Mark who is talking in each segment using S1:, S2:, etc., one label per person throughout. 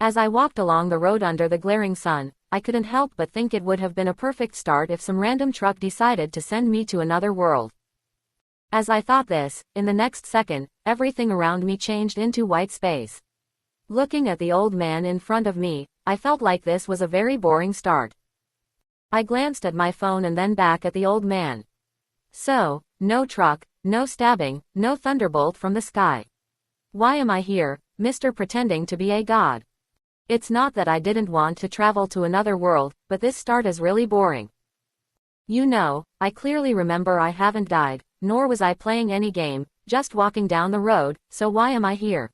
S1: As I walked along the road under the glaring sun, I couldn't help but think it would have been a perfect start if some random truck decided to send me to another world. As I thought this, in the next second, everything around me changed into white space. Looking at the old man in front of me, I felt like this was a very boring start. I glanced at my phone and then back at the old man. So, no truck, no stabbing, no thunderbolt from the sky. Why am I here, Mr. Pretending to be a god? It's not that I didn't want to travel to another world, but this start is really boring. You know, I clearly remember I haven't died, nor was I playing any game, just walking down the road, so why am I here?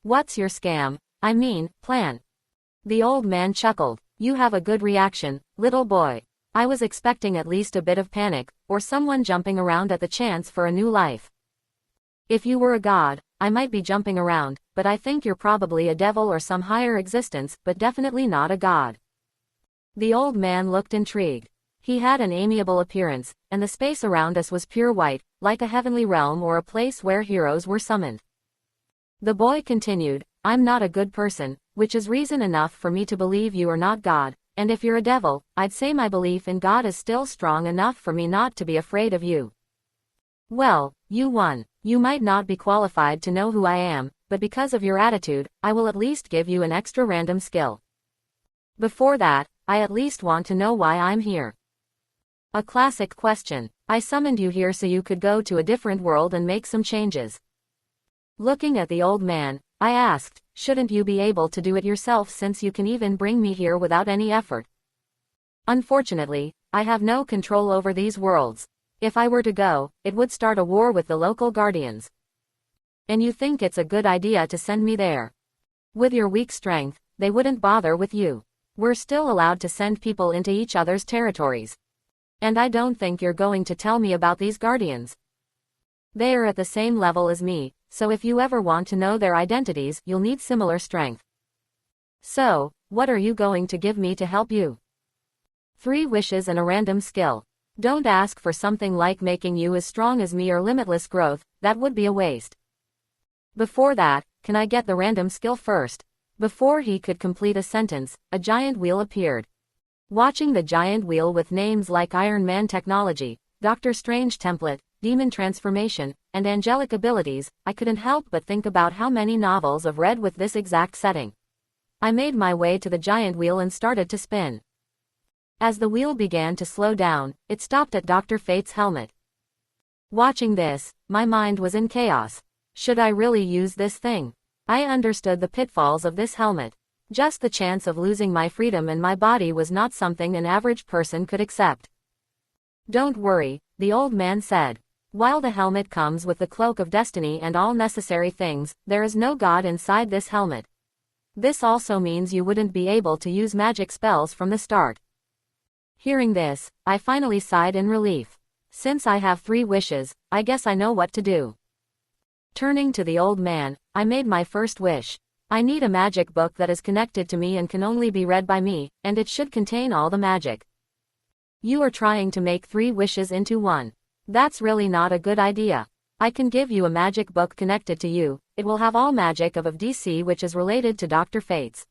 S1: What's your scam? I mean, plan? The old man chuckled. You have a good reaction, little boy. I was expecting at least a bit of panic, or someone jumping around at the chance for a new life. If you were a god, I might be jumping around, but I think you're probably a devil or some higher existence, but definitely not a god. The old man looked intrigued. He had an amiable appearance, and the space around us was pure white, like a heavenly realm or a place where heroes were summoned. The boy continued, I'm not a good person, which is reason enough for me to believe you are not God, and if you're a devil, I'd say my belief in God is still strong enough for me not to be afraid of you. Well, you won. You might not be qualified to know who I am, but because of your attitude, I will at least give you an extra random skill. Before that, I at least want to know why I'm here. A classic question. I summoned you here so you could go to a different world and make some changes. Looking at the old man, I asked, shouldn't you be able to do it yourself since you can even bring me here without any effort? Unfortunately, I have no control over these worlds. If I were to go, it would start a war with the local guardians. And you think it's a good idea to send me there? With your weak strength, they wouldn't bother with you. We're still allowed to send people into each other's territories. And I don't think you're going to tell me about these guardians. They are at the same level as me, so if you ever want to know their identities, you'll need similar strength. So, what are you going to give me to help you? 3 wishes and a random skill. Don't ask for something like making you as strong as me or limitless growth, that would be a waste. Before that, can I get the random skill first? Before he could complete a sentence, a giant wheel appeared. Watching the giant wheel with names like Iron Man technology, Doctor Strange template, demon transformation, and angelic abilities, I couldn't help but think about how many novels I've read with this exact setting. I made my way to the giant wheel and started to spin. As the wheel began to slow down, it stopped at Dr. Fate's helmet. Watching this, my mind was in chaos. Should I really use this thing? I understood the pitfalls of this helmet. Just the chance of losing my freedom and my body was not something an average person could accept. Don't worry, the old man said. While the helmet comes with the cloak of destiny and all necessary things, there is no god inside this helmet. This also means you wouldn't be able to use magic spells from the start. Hearing this, I finally sighed in relief. Since I have 3 wishes, I guess I know what to do. Turning to the old man, I made my first wish. I need a magic book that is connected to me and can only be read by me, and it should contain all the magic. You are trying to make 3 wishes into 1. That's really not a good idea. I can give you a magic book connected to you. It will have all magic of DC which is related to Dr. Fate's.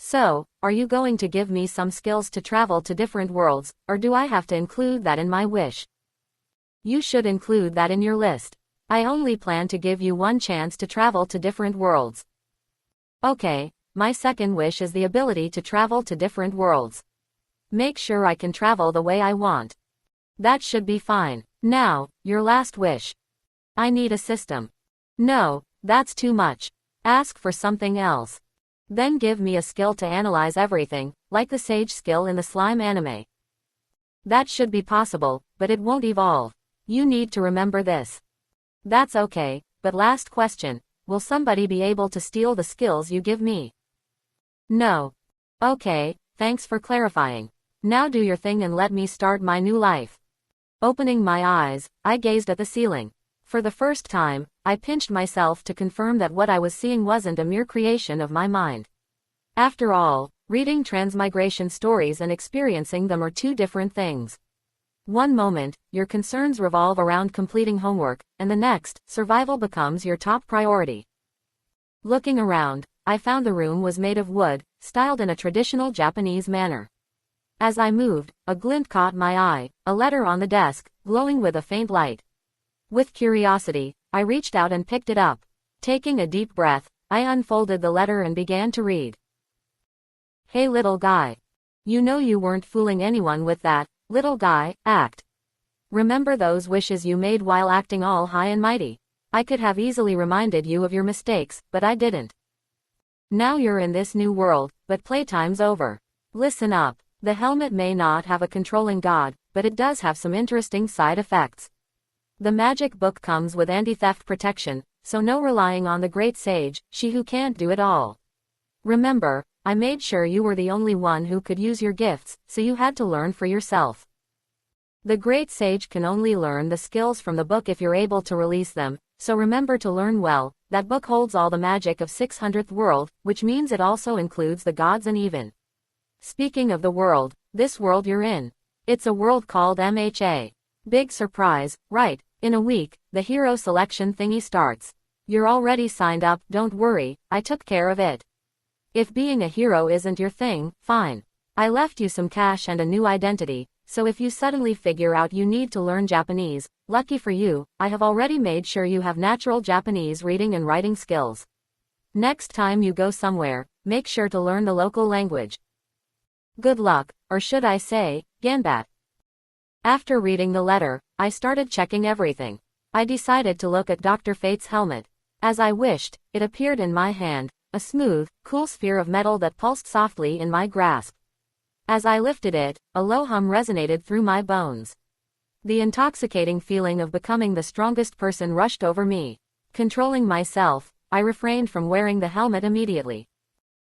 S1: So, are you going to give me some skills to travel to different worlds, or do I have to include that in my wish? You should include that in your list. I only plan to give you 1 chance to travel to different worlds. Okay, my second wish is the ability to travel to different worlds. Make sure I can travel the way I want. That should be fine. Now, your last wish. I need a system. No, that's too much. Ask for something else. Then give me a skill to analyze everything, like the Sage skill in the Slime anime. That should be possible, but it won't evolve. You need to remember this. That's okay, but last question. Will somebody be able to steal the skills you give me? No. Okay, thanks for clarifying. Now do your thing and let me start my new life. Opening my eyes, I gazed at the ceiling. For the first time, I pinched myself to confirm that what I was seeing wasn't a mere creation of my mind. After all, reading transmigration stories and experiencing them are 2 different things. One moment, your concerns revolve around completing homework, and the next, survival becomes your top priority. Looking around, I found the room was made of wood, styled in a traditional Japanese manner. As I moved, a glint caught my eye, a letter on the desk, glowing with a faint light. With curiosity, I reached out and picked it up. Taking a deep breath, I unfolded the letter and began to read. Hey little guy. You know you weren't fooling anyone with that, little guy, act. Remember those wishes you made while acting all high and mighty? I could have easily reminded you of your mistakes, but I didn't. Now you're in this new world, but playtime's over. Listen up. The helmet may not have a controlling god, but it does have some interesting side effects. The magic book comes with anti-theft protection, so no relying on the great sage, she who can't do it all. Remember, I made sure you were the only one who could use your gifts, so you had to learn for yourself. The great sage can only learn the skills from the book if you're able to release them, so remember to learn well. That book holds all the magic of 600th world, which means it also includes the gods and even. Speaking of the world, this world you're in. It's a world called MHA. Big surprise, right? In a week, the hero selection thingy starts. You're already signed up, don't worry, I took care of it. If being a hero isn't your thing, fine. I left you some cash and a new identity, so if you suddenly figure out you need to learn Japanese, lucky for you, I have already made sure you have natural Japanese reading and writing skills. Next time you go somewhere, make sure to learn the local language. Good luck, or should I say, Ganbat. After reading the letter, I started checking everything. I decided to look at Dr. Fate's helmet. As I wished, it appeared in my hand, a smooth, cool sphere of metal that pulsed softly in my grasp. As I lifted it, a low hum resonated through my bones. The intoxicating feeling of becoming the strongest person rushed over me. Controlling myself, I refrained from wearing the helmet immediately.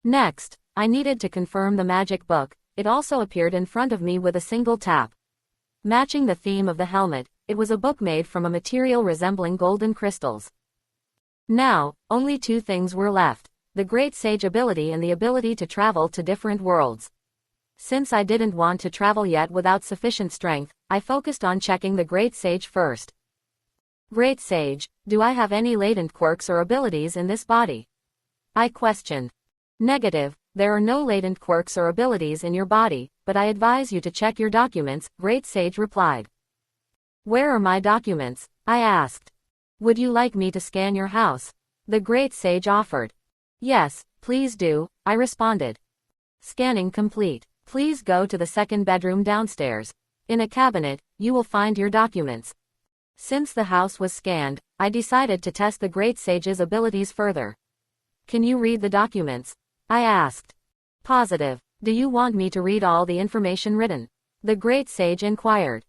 S1: Next, I needed to confirm the magic book. It also appeared in front of me with a single tap. Matching the theme of the helmet, it was a book made from a material resembling golden crystals. Now, only two things were left: the great sage ability and the ability to travel to different worlds. Since I didn't want to travel yet without sufficient strength, I focused on checking the great sage first. Great sage, do I have any latent quirks or abilities in this body? I questioned. Negative. There are no latent quirks or abilities in your body, but I advise you to check your documents, Great Sage replied. Where are my documents? I asked. Would you like me to scan your house? The Great Sage offered. Yes, please do, I responded. Scanning complete. Please go to the second bedroom downstairs. In a cabinet, you will find your documents. Since the house was scanned, I decided to test the Great Sage's abilities further. Can you read the documents? I asked. Positive. Do you want me to read all the information written? The Great Sage inquired.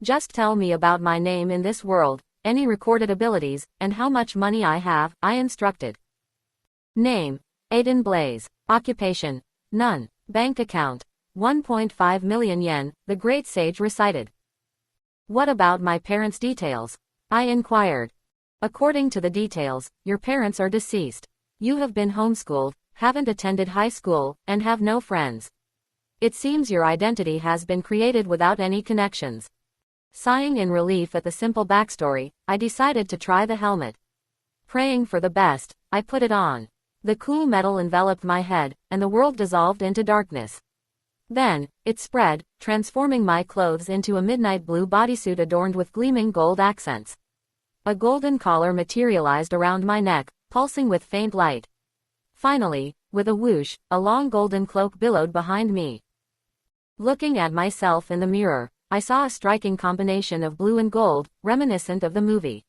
S1: Just tell me about my name in this world, any recorded abilities, and how much money I have, I instructed. Name: Aiden Blaze. Occupation: none. Bank account: 1.5 million yen, the Great Sage recited. What about my parents' details? I inquired. According to the details, your parents are deceased. You have been homeschooled, haven't attended high school, and have no friends. It seems your identity has been created without any connections. Sighing in relief at the simple backstory, I decided to try the helmet. Praying for the best, I put it on. The cool metal enveloped my head, and the world dissolved into darkness. Then, it spread, transforming my clothes into a midnight blue bodysuit adorned with gleaming gold accents. A golden collar materialized around my neck, pulsing with faint light. Finally, with a whoosh, a long golden cloak billowed behind me. Looking at myself in the mirror, I saw a striking combination of blue and gold, reminiscent of the movie.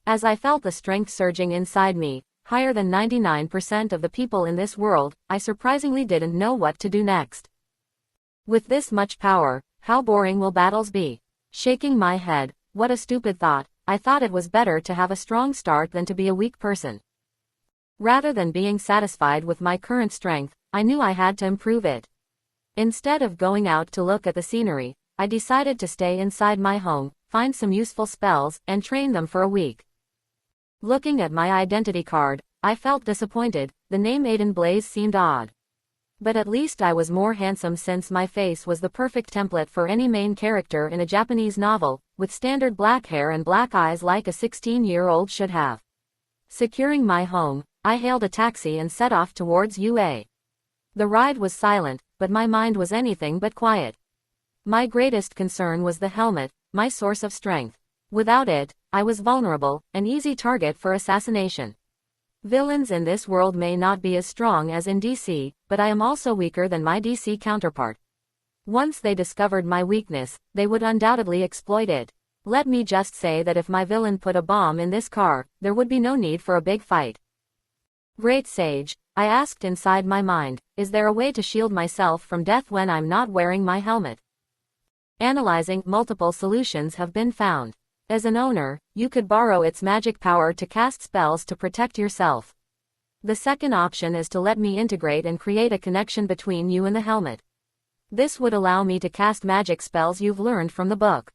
S1: As I felt the strength surging inside me, higher than 99% of the people in this world, I surprisingly didn't know what to do next. With this much power, how boring will battles be? Shaking my head, what a stupid thought, I thought it was better to have a strong start than to be a weak person. Rather than being satisfied with my current strength, I knew I had to improve it. Instead of going out to look at the scenery, I decided to stay inside my home, find some useful spells, and train them for a week. Looking at my identity card, I felt disappointed. The name Aiden Blaze seemed odd. But at least I was more handsome, since my face was the perfect template for any main character in a Japanese novel, with standard black hair and black eyes like a 16-year-old should have. Securing my home, I hailed a taxi and set off towards UA. The ride was silent, but my mind was anything but quiet. My greatest concern was the helmet, my source of strength. Without it, I was vulnerable, an easy target for assassination. Villains in this world may not be as strong as in DC, but I am also weaker than my DC counterpart. Once they discovered my weakness, they would undoubtedly exploit it. Let me just say that if my villain put a bomb in this car, there would be no need for a big fight. Great Sage, I asked inside my mind, is there a way to shield myself from death when I'm not wearing my helmet? Analyzing, multiple solutions have been found. As an owner, you could borrow its magic power to cast spells to protect yourself. The second option is to let me integrate and create a connection between you and the helmet. This would allow me to cast magic spells you've learned from the book.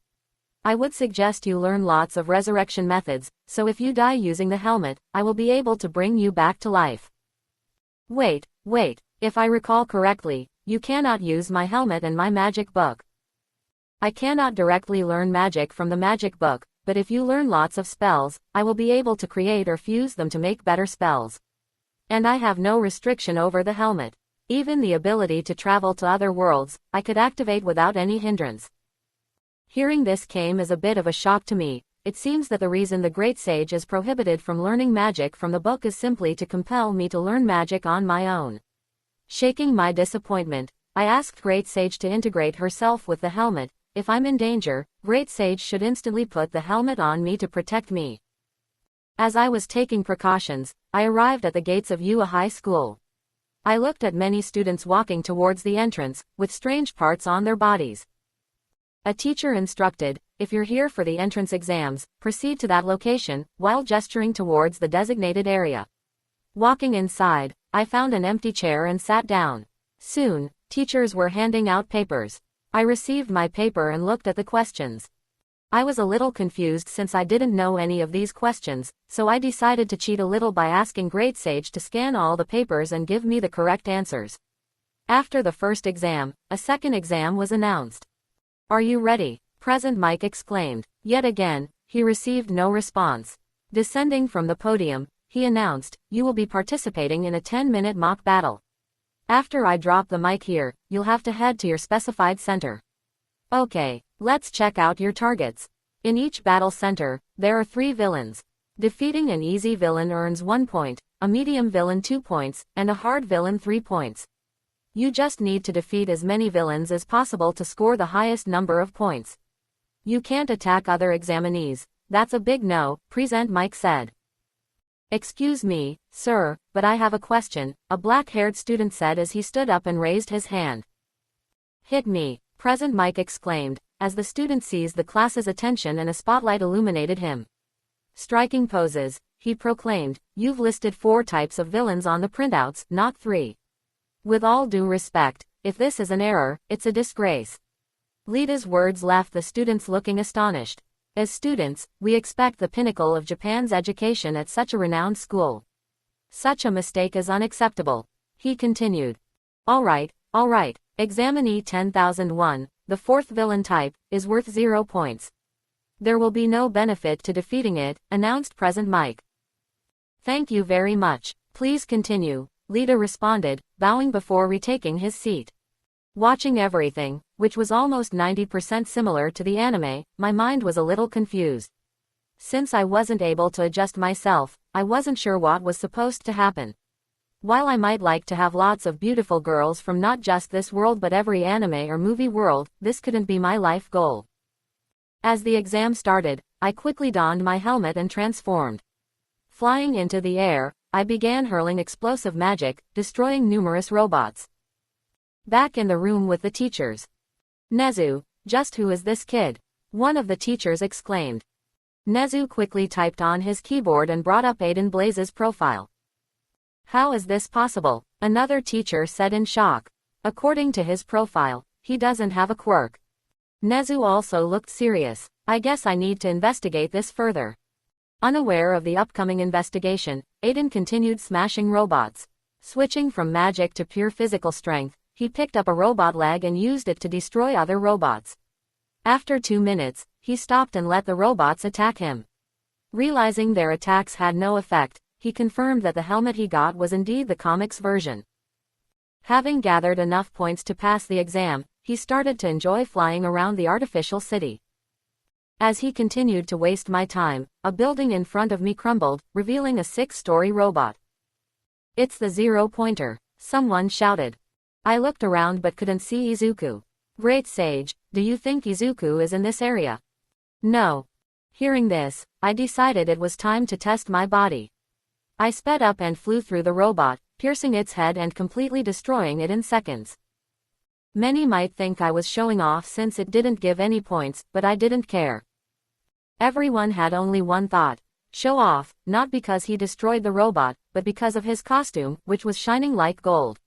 S1: I would suggest you learn lots of resurrection methods, so if you die using the helmet, I will be able to bring you back to life. Wait, if I recall correctly, you cannot use my helmet and my magic book. I cannot directly learn magic from the magic book, but if you learn lots of spells, I will be able to create or fuse them to make better spells. And I have no restriction over the helmet. Even the ability to travel to other worlds, I could activate without any hindrance. Hearing this came as a bit of a shock to me. It seems that the reason the Great Sage is prohibited from learning magic from the book is simply to compel me to learn magic on my own. Shaking my disappointment, I asked Great Sage to integrate herself with the helmet. If I'm in danger, Great Sage should instantly put the helmet on me to protect me. As I was taking precautions, I arrived at the gates of UA High School. I looked at many students walking towards the entrance, with strange parts on their bodies. A teacher instructed, if you're here for the entrance exams, proceed to that location, while gesturing towards the designated area. Walking inside, I found an empty chair and sat down. Soon, teachers were handing out papers. I received my paper and looked at the questions. I was a little confused since I didn't know any of these questions, so I decided to cheat a little by asking Great Sage to scan all the papers and give me the correct answers. After the first exam, a second exam was announced. Are you ready? Present Mike exclaimed. Yet again, he received no response. Descending from the podium, he announced, you will be participating in a 10-minute mock battle. After I drop the mic here, you'll have to head to your specified center. Okay, let's check out your targets. In each battle center, there are 3 villains. Defeating an easy villain earns 1 point, a medium villain 2 points, and a hard villain 3 points. You just need to defeat as many villains as possible to score the highest number of points. You can't attack other examinees. That's a big no, Present Mike said. Excuse me, sir, but I have a question, a black-haired student said as he stood up and raised his hand. Hit me, Present Mike exclaimed, as the student seized the class's attention and a spotlight illuminated him. Striking poses, he proclaimed, you've listed 4 types of villains on the printouts, not 3. With all due respect, if this is an error, it's a disgrace. Lita's words left the students looking astonished. As students, we expect the pinnacle of Japan's education at such a renowned school. Such a mistake is unacceptable. He continued. All right, examinee 10001, the 4th villain type, is worth 0 points. There will be no benefit to defeating it, announced Present Mike. Thank you very much. Please continue, Lita responded, bowing before retaking his seat. Watching everything, which was almost 90% similar to the anime, my mind was a little confused. Since I wasn't able to adjust myself, I wasn't sure what was supposed to happen. While I might like to have lots of beautiful girls from not just this world but every anime or movie world, this couldn't be my life goal. As the exam started, I quickly donned my helmet and transformed. Flying into the air, I began hurling explosive magic, destroying numerous robots. Back in the room with the teachers. Nezu, just who is this kid? One of the teachers exclaimed. Nezu quickly typed on his keyboard and brought up Aiden Blaze's profile. How is this possible? Another teacher said in shock. According to his profile, he doesn't have a quirk. Nezu also looked serious. I guess I need to investigate this further. Unaware of the upcoming investigation, Aiden continued smashing robots. Switching from magic to pure physical strength, he picked up a robot leg and used it to destroy other robots. After 2 minutes, he stopped and let the robots attack him. Realizing their attacks had no effect, he confirmed that the helmet he got was indeed the comics version. Having gathered enough points to pass the exam, he started to enjoy flying around the artificial city. As he continued to waste my time, a building in front of me crumbled, revealing a 6-story robot. "It's the zero-pointer," someone shouted. I looked around but couldn't see Izuku. "Great Sage, do you think Izuku is in this area?" "No." Hearing this, I decided it was time to test my body. I sped up and flew through the robot, piercing its head and completely destroying it in seconds. Many might think I was showing off since it didn't give any points, but I didn't care. Everyone had only one thought: show off, not because he destroyed the robot, but because of his costume, which was shining like gold.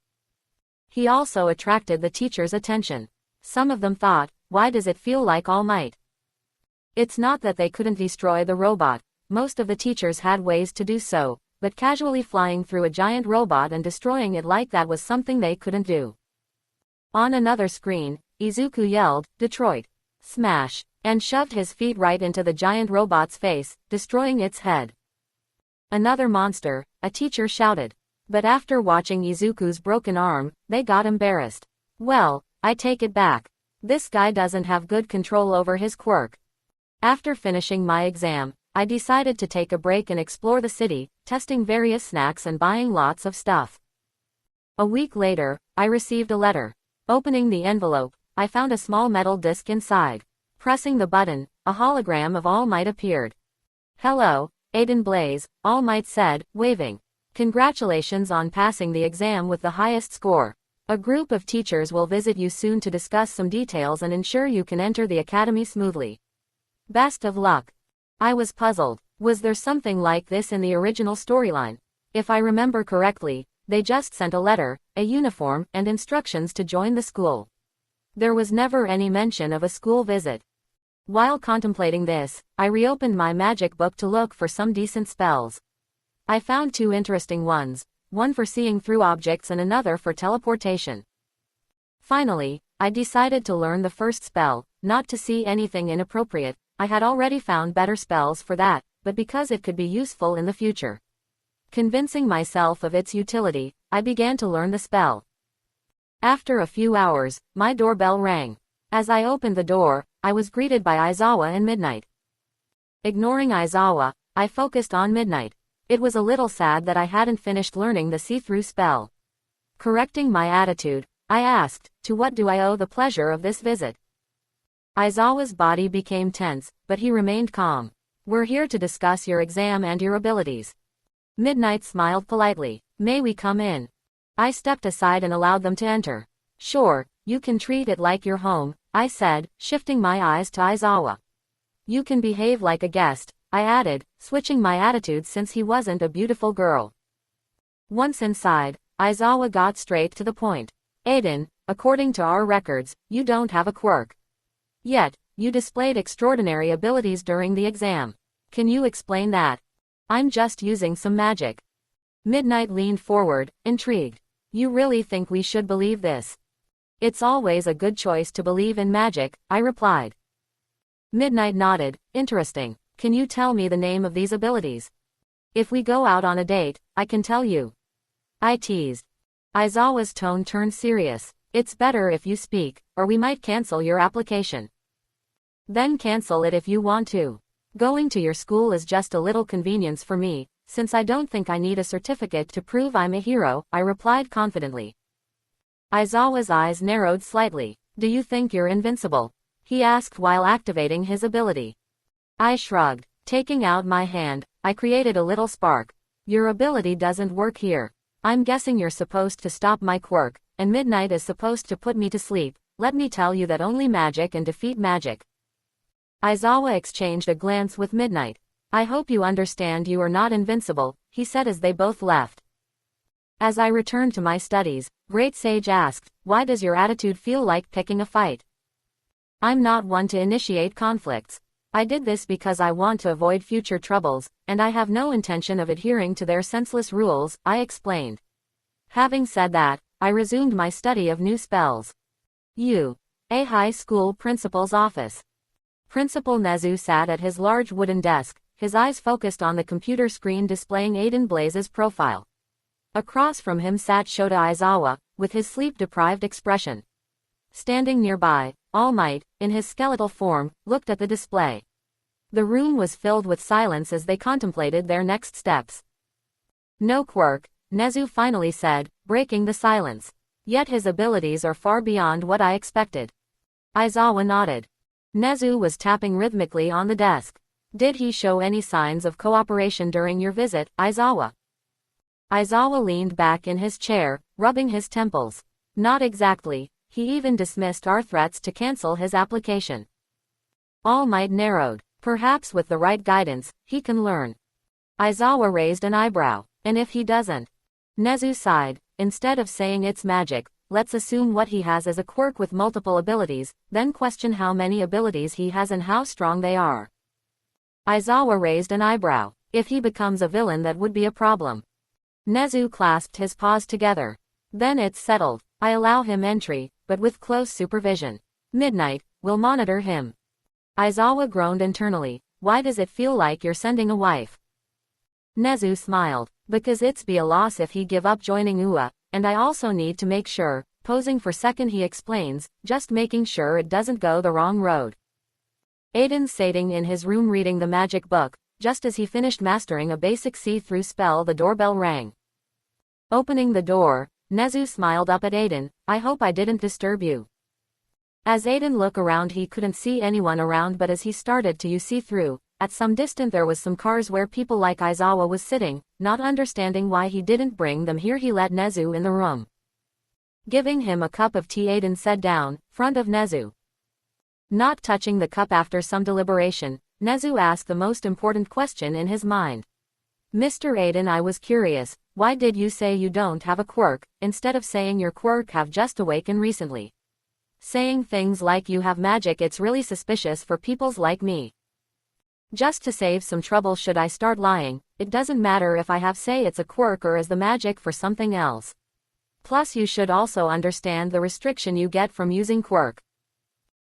S1: He also attracted the teachers' attention. Some of them thought, why does it feel like All Might? It's not that they couldn't destroy the robot, most of the teachers had ways to do so, but casually flying through a giant robot and destroying it like that was something they couldn't do. On another screen, Izuku yelled, "Detroit!" Smash! And shoved his feet right into the giant robot's face, destroying its head. "Another monster," a teacher shouted. But after watching Izuku's broken arm, they got embarrassed. "Well, I take it back. This guy doesn't have good control over his quirk." After finishing my exam, I decided to take a break and explore the city, testing various snacks and buying lots of stuff. A week later, I received a letter. Opening the envelope, I found a small metal disc inside. Pressing the button, a hologram of All Might appeared. "Hello, Aiden Blaze," All Might said, waving. "Congratulations on passing the exam with the highest score. A group of teachers will visit you soon to discuss some details and ensure you can enter the academy smoothly. Best of luck." I was puzzled. Was there something like this in the original storyline? If I remember correctly, they just sent a letter, a uniform, and instructions to join the school. There was never any mention of a school visit. While contemplating this, I reopened my magic book to look for some decent spells. I found 2 interesting ones, one for seeing through objects and another for teleportation. Finally, I decided to learn the first spell, not to see anything inappropriate. I had already found better spells for that, but because it could be useful in the future. Convincing myself of its utility, I began to learn the spell. After a few hours, my doorbell rang. As I opened the door, I was greeted by Aizawa and Midnight. Ignoring Aizawa, I focused on Midnight. It was a little sad that I hadn't finished learning the see-through spell. Correcting my attitude, I asked, "To what do I owe the pleasure of this visit?" Aizawa's body became tense, but he remained calm. "We're here to discuss your exam and your abilities." Midnight smiled politely. "May we come in?" I stepped aside and allowed them to enter. "Sure, you can treat it like your home," I said, shifting my eyes to Aizawa. "You can behave like a guest," I added, switching my attitude since he wasn't a beautiful girl. Once inside, Aizawa got straight to the point. "Aiden, according to our records, you don't have a quirk. Yet, you displayed extraordinary abilities during the exam. Can you explain that?" "I'm just using some magic." Midnight leaned forward, intrigued. "You really think we should believe this?" "It's always a good choice to believe in magic," I replied. Midnight nodded. "Interesting. Can you tell me the name of these abilities? If we go out on a date, I can tell you." I teased. Aizawa's tone turned serious. "It's better if you speak, or we might cancel your application." "Then cancel it if you want to. Going to your school is just a little convenience for me, since I don't think I need a certificate to prove I'm a hero," I replied confidently. Aizawa's eyes narrowed slightly. "Do you think you're invincible?" he asked while activating his ability. I shrugged. Taking out my hand, I created a little spark. "Your ability doesn't work here. I'm guessing you're supposed to stop my quirk, and Midnight is supposed to put me to sleep. Let me tell you that only magic can defeat magic." Aizawa exchanged a glance with Midnight. "I hope you understand you are not invincible," he said as they both left. As I returned to my studies, Great Sage asked, "Why does your attitude feel like picking a fight?" "I'm not one to initiate conflicts. I did this because I want to avoid future troubles, and I have no intention of adhering to their senseless rules," I explained. Having said that, I resumed my study of new spells. A high school principal's office. Principal Nezu sat at his large wooden desk, his eyes focused on the computer screen displaying Aiden Blaze's profile. Across from him sat Shota Aizawa, with his sleep-deprived expression. Standing nearby, All Might, in his skeletal form, looked at the display. The room was filled with silence as they contemplated their next steps. No quirk, Nezu finally said, breaking the silence. Yet his abilities are far beyond what I expected. Aizawa nodded. Nezu was tapping rhythmically on the desk. Did he show any signs of cooperation during your visit, Aizawa? Aizawa leaned back in his chair, rubbing his temples. Not exactly, he even dismissed our threats to cancel his application. All Might narrowed. Perhaps with the right guidance, he can learn. Aizawa raised an eyebrow. And if he doesn't? Nezu sighed. Instead of saying it's magic, let's assume what he has as a quirk with multiple abilities, then question how many abilities he has and how strong they are. Aizawa raised an eyebrow. If he becomes a villain, that would be a problem. Nezu clasped his paws together. Then it's settled. I allow him entry, but with close supervision. Midnight, we'll monitor him. Aizawa groaned internally. Why does it feel like you're sending a wife? Nezu smiled. Because it's be a loss if he give up joining UA, and I also need to make sure, posing for second he explains, just making sure it doesn't go the wrong road. Aiden sitting in his room reading the magic book, just as he finished mastering a basic see-through spell the doorbell rang. Opening the door, Nezu smiled up at Aiden. I hope I didn't disturb you. As Aiden looked around he couldn't see anyone around, but as he started to see through, at some distance there was some cars where people like Aizawa was sitting. Not understanding why he didn't bring them here, he let Nezu in the room. Giving him a cup of tea, Aiden sat down, front of Nezu. Not touching the cup after some deliberation, Nezu asked the most important question in his mind. Mr. Aiden, I was curious, why did you say you don't have a quirk, instead of saying your quirk have just awakened recently? Saying things like you have magic, it's really suspicious for peoples like me. Just to save some trouble, should I start lying? It doesn't matter if I have say it's a quirk or is the magic for something else. Plus you should also understand the restriction you get from using quirk.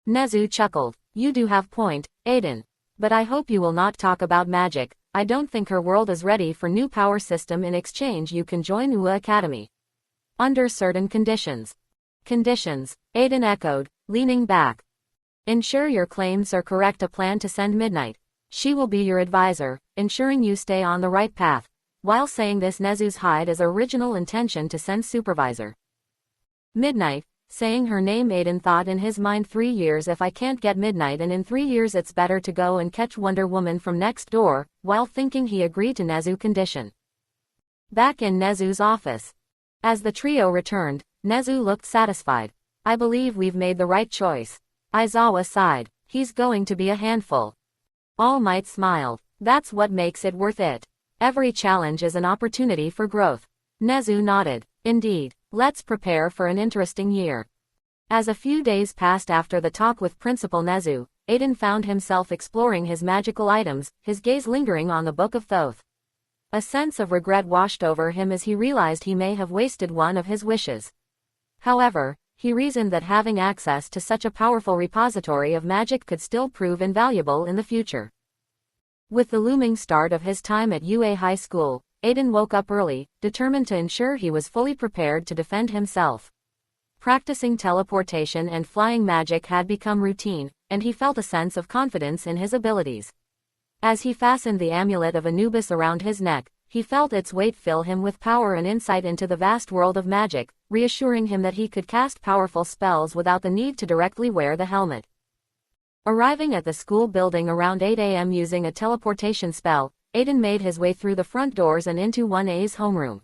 S1: Nezu chuckled. You do have point, Aiden. But I hope you will not talk about magic. I don't think her world is ready for new power system. In exchange you can join UA Academy. Under certain conditions. Conditions, Aiden echoed, leaning back. Ensure your claims are correct. A plan to send Midnight. She will be your advisor, ensuring you stay on the right path. While saying this, Nezu's hide his original intention to send supervisor. Midnight, saying her name. Aiden thought in his mind, 3 years if I can't get Midnight, and in 3 years it's better to go and catch Wonder Woman from next door. While thinking, he agreed to Nezu's condition. Back in Nezu's office. As the trio returned, Nezu looked satisfied. I believe we've made the right choice. Aizawa sighed. He's going to be a handful. All Might smiled. That's what makes it worth it. Every challenge is an opportunity for growth. Nezu nodded. Indeed. Let's prepare for an interesting year. As a few days passed after the talk with Principal Nezu, Aiden found himself exploring his magical items, his gaze lingering on the Book of Thoth. A sense of regret washed over him as he realized he may have wasted one of his wishes. However, he reasoned that having access to such a powerful repository of magic could still prove invaluable in the future. With the looming start of his time at UA High School, Aiden woke up early, determined to ensure he was fully prepared to defend himself. Practicing teleportation and flying magic had become routine, and he felt a sense of confidence in his abilities. As he fastened the amulet of Anubis around his neck, he felt its weight fill him with power and insight into the vast world of magic, reassuring him that he could cast powerful spells without the need to directly wear the helmet. Arriving at the school building around 8 a.m. using a teleportation spell, Aiden made his way through the front doors and into 1A's homeroom.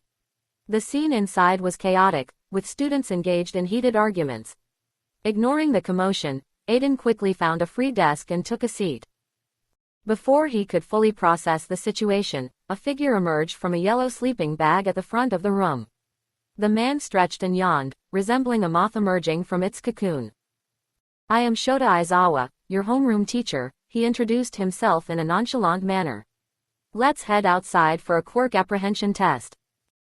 S1: The scene inside was chaotic, with students engaged in heated arguments. Ignoring the commotion, Aiden quickly found a free desk and took a seat. Before he could fully process the situation, a figure emerged from a yellow sleeping bag at the front of the room. The man stretched and yawned, resembling a moth emerging from its cocoon. I am Shota Aizawa, your homeroom teacher, he introduced himself in a nonchalant manner. Let's head outside for a quirk apprehension test.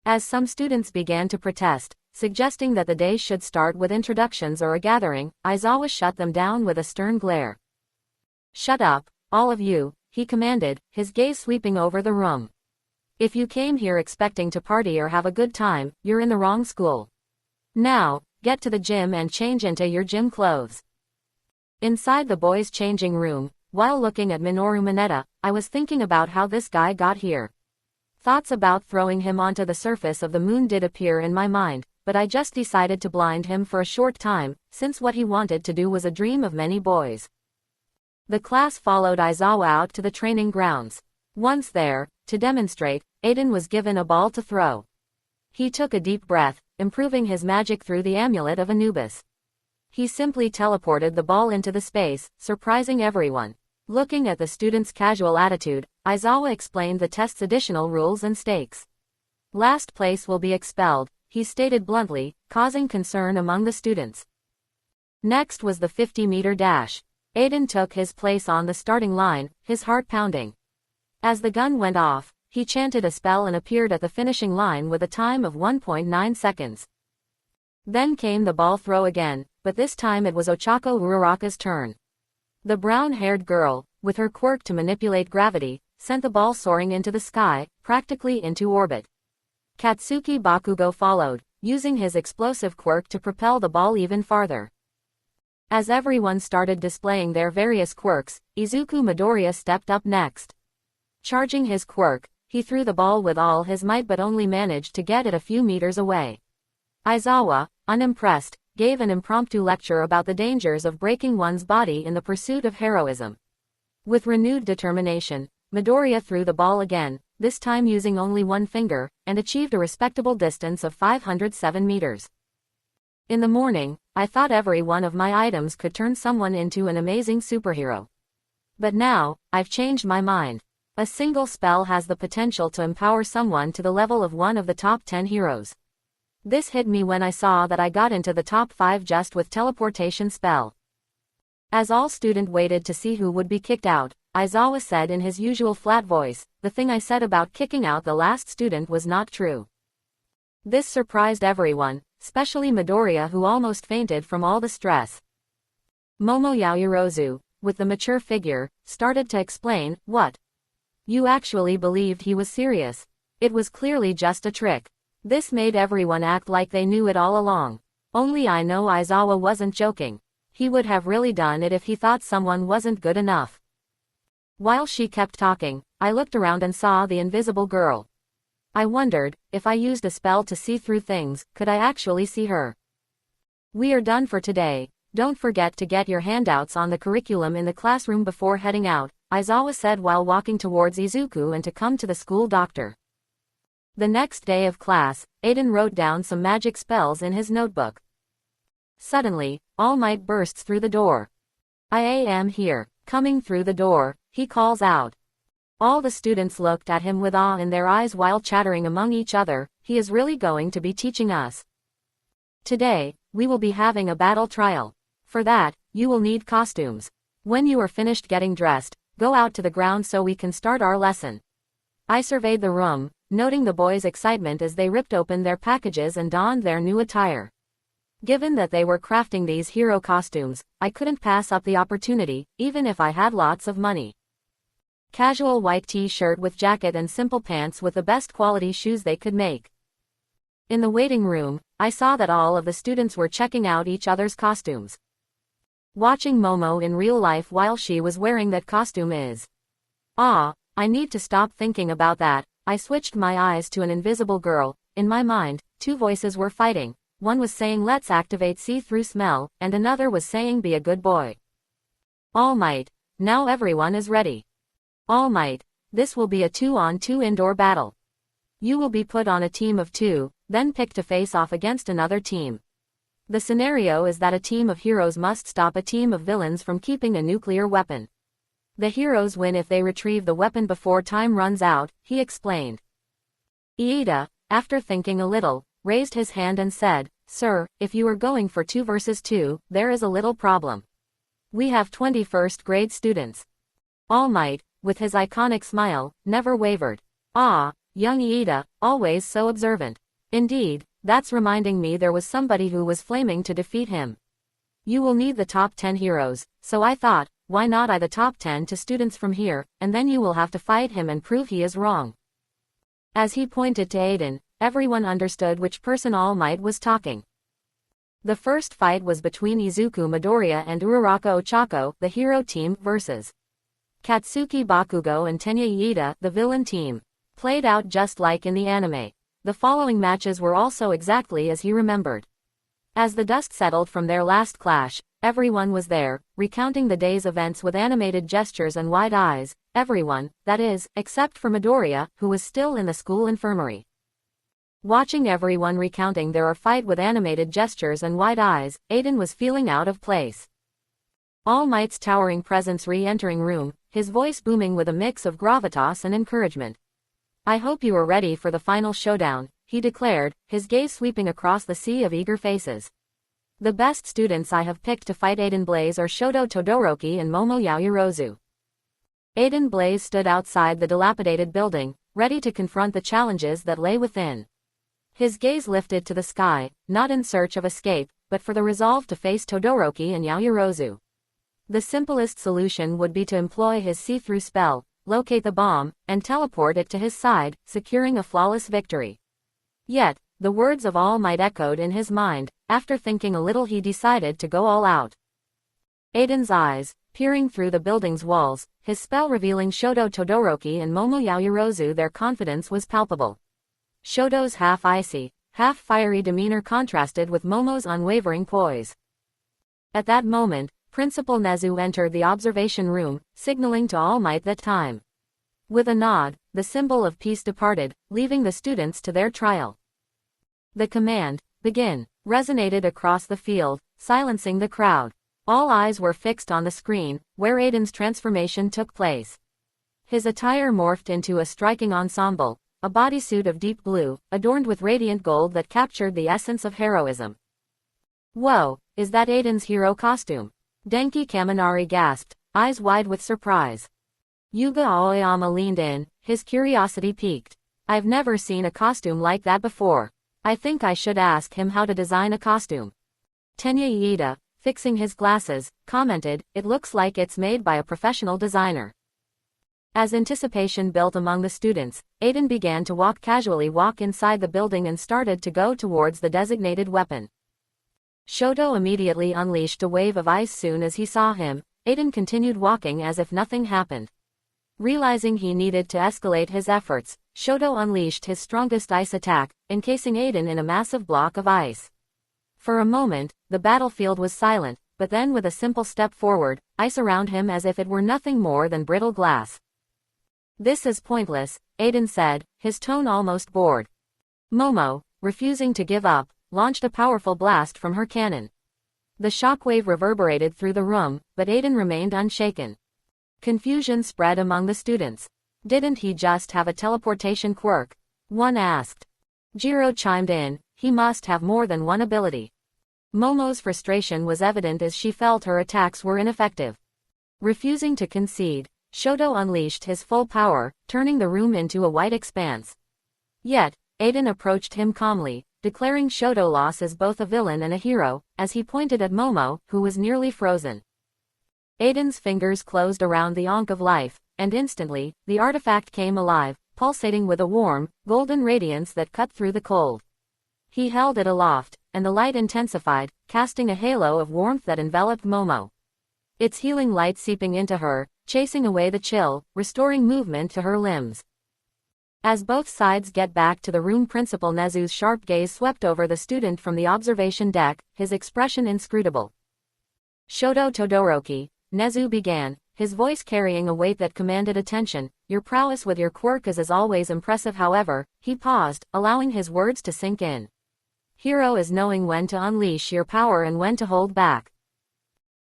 S1: As some students began to protest, suggesting that the day should start with introductions or a gathering, Aizawa shut them down with a stern glare. Shut up, all of you, he commanded, his gaze sweeping over the room. If you came here expecting to party or have a good time, you're in the wrong school. Now, get to the gym and change into your gym clothes. Inside the boys' changing room, while looking at Minoru Mineta, I was thinking about how this guy got here. Thoughts about throwing him onto the surface of the moon did appear in my mind, but I just decided to blind him for a short time, since what he wanted to do was a dream of many boys. The class followed Aizawa out to the training grounds. Once there, to demonstrate, Aiden was given a ball to throw. He took a deep breath, improving his magic through the amulet of Anubis. He simply teleported the ball into the space, surprising everyone. Looking at the students' casual attitude, Aizawa explained the test's additional rules and stakes. Last place will be expelled, he stated bluntly, causing concern among the students. Next was the 50-meter dash. Aiden took his place on the starting line, his heart pounding. As the gun went off, he chanted a spell and appeared at the finishing line with a time of 1.9 seconds. Then came the ball throw again, but this time it was Ochako Uraraka's turn. The brown-haired girl, with her quirk to manipulate gravity, sent the ball soaring into the sky, practically into orbit. Katsuki Bakugo followed, using his explosive quirk to propel the ball even farther. As everyone started displaying their various quirks, Izuku Midoriya stepped up next. Charging his quirk, he threw the ball with all his might but only managed to get it a few meters away. Aizawa, unimpressed, gave an impromptu lecture about the dangers of breaking one's body in the pursuit of heroism. With renewed determination, Midoriya threw the ball again, this time using only one finger, and achieved a respectable distance of 507 meters. In the morning, I thought every one of my items could turn someone into an amazing superhero. But now, I've changed my mind. A single spell has the potential to empower someone to the level of one of the top 10 heroes. This hit me when I saw that I got into the top 5 just with teleportation spell. As all students waited to see who would be kicked out, Aizawa said in his usual flat voice, the thing I said about kicking out the last student was not true. This surprised everyone, especially Midoriya who almost fainted from all the stress. Momo Yaoyorozu, with the mature figure, started to explain, what? You actually believed he was serious. It was clearly just a trick. This made everyone act like they knew it all along. Only I know Aizawa wasn't joking. He would have really done it if he thought someone wasn't good enough. While she kept talking, I looked around and saw the invisible girl. I wondered, if I used a spell to see through things, could I actually see her? We are done for today. Don't forget to get your handouts on the curriculum in the classroom before heading out, Aizawa said while walking towards Izuku and to come to the school doctor. The next day of class, Aiden wrote down some magic spells in his notebook. Suddenly, All Might bursts through the door. I am here. Coming through the door, he calls out. All the students looked at him with awe in their eyes while chattering among each other, he is really going to be teaching us. Today, we will be having a battle trial. For that, you will need costumes. When you are finished getting dressed, go out to the ground so we can start our lesson. I surveyed the room, noting the boys' excitement as they ripped open their packages and donned their new attire. Given that they were crafting these hero costumes, I couldn't pass up the opportunity, even if I had lots of money. Casual white t-shirt with jacket and simple pants with the best quality shoes they could make. In the waiting room, I saw that all of the students were checking out each other's costumes. Watching Momo in real life while she was wearing that costume is... I need to stop thinking about that. I switched my eyes to an invisible girl. In my mind, two voices were fighting. One was saying let's activate see-through smell, and another was saying be a good boy. All Might. Now everyone is ready. All Might. This will be a 2-on-2 indoor battle. You will be put on a team of 2, then picked to face off against another team. The scenario is that a team of heroes must stop a team of villains from keeping a nuclear weapon. The heroes win if they retrieve the weapon before time runs out, he explained. Iida, after thinking a little, raised his hand and said, Sir, if you are going for 2 versus 2, there is a little problem. We have 21st grade students. All Might, with his iconic smile, never wavered. Young Iida, always so observant. Indeed, that's reminding me there was somebody who was flaming to defeat him. You will need the top 10 heroes, so I thought, why not I the top 10 to students from here, and then you will have to fight him and prove he is wrong. As he pointed to Aiden, everyone understood which person All Might was talking. The first fight was between Izuku Midoriya and Uraraka Ochako, the hero team, versus Katsuki Bakugo and Tenya Iida, the villain team. Played out just like in the anime. The following matches were also exactly as he remembered. As the dust settled from their last clash, everyone was there, recounting the day's events with animated gestures and wide eyes. Everyone, that is, except for Midoriya, who was still in the school infirmary. Watching everyone recounting their fight with animated gestures and wide eyes, Aiden was feeling out of place. All Might's towering presence re-entering room, his voice booming with a mix of gravitas and encouragement. I hope you are ready for the final showdown, he declared, his gaze sweeping across the sea of eager faces. The best students I have picked to fight Aiden Blaze are Shoto Todoroki and Momo Yaoyorozu. Aiden Blaze stood outside the dilapidated building, ready to confront the challenges that lay within. His gaze lifted to the sky, not in search of escape, but for the resolve to face Todoroki and Yaoyorozu. The simplest solution would be to employ his see-through spell, locate the bomb, and teleport it to his side, securing a flawless victory. Yet, the words of All Might echoed in his mind. After thinking a little, he decided to go all out. Aiden's eyes, peering through the building's walls, his spell revealing Shoto Todoroki and Momo Yaoyorozu, their confidence was palpable. Shoto's half-icy, half-fiery demeanor contrasted with Momo's unwavering poise. At that moment, Principal Nezu entered the observation room, signaling to All Might that time. With a nod, the symbol of peace departed, leaving the students to their trial. The command, "Begin," resonated across the field, silencing the crowd. All eyes were fixed on the screen, where Aiden's transformation took place. His attire morphed into a striking ensemble, a bodysuit of deep blue, adorned with radiant gold that captured the essence of heroism. Whoa, is that Aiden's hero costume? Denki Kaminari gasped, eyes wide with surprise. Yuga Aoyama leaned in, his curiosity piqued. I've never seen a costume like that before. I think I should ask him how to design a costume. Tenya Iida, fixing his glasses, commented, it looks like it's made by a professional designer. As anticipation built among the students, Aiden began to walk inside the building and started to go towards the designated weapon. Shoto immediately unleashed a wave of ice soon as he saw him. Aiden continued walking as if nothing happened. Realizing he needed to escalate his efforts, Shoto unleashed his strongest ice attack, encasing Aiden in a massive block of ice. For a moment, the battlefield was silent, but then with a simple step forward, ice around him as if it were nothing more than brittle glass. This is pointless, Aiden said, his tone almost bored. Momo, refusing to give up, launched a powerful blast from her cannon. The shockwave reverberated through the room, but Aiden remained unshaken. Confusion spread among the students. Didn't he just have a teleportation quirk? One asked. Jiro chimed in, he must have more than one ability. Momo's frustration was evident as she felt her attacks were ineffective. Refusing to concede, Shoto unleashed his full power, turning the room into a white expanse. Yet, Aiden approached him calmly, declaring Shoto loss as both a villain and a hero, as he pointed at Momo, who was nearly frozen. Aiden's fingers closed around the Ankh of Life, and instantly, the artifact came alive, pulsating with a warm, golden radiance that cut through the cold. He held it aloft, and the light intensified, casting a halo of warmth that enveloped Momo. Its healing light seeping into her, chasing away the chill, restoring movement to her limbs. As both sides get back to the room, Principal Nezu's sharp gaze swept over the student from the observation deck, his expression inscrutable. Shoto Todoroki, Nezu began, his voice carrying a weight that commanded attention. Your prowess with your quirk is as always impressive. However, he paused, allowing his words to sink in. Hero is knowing when to unleash your power and when to hold back.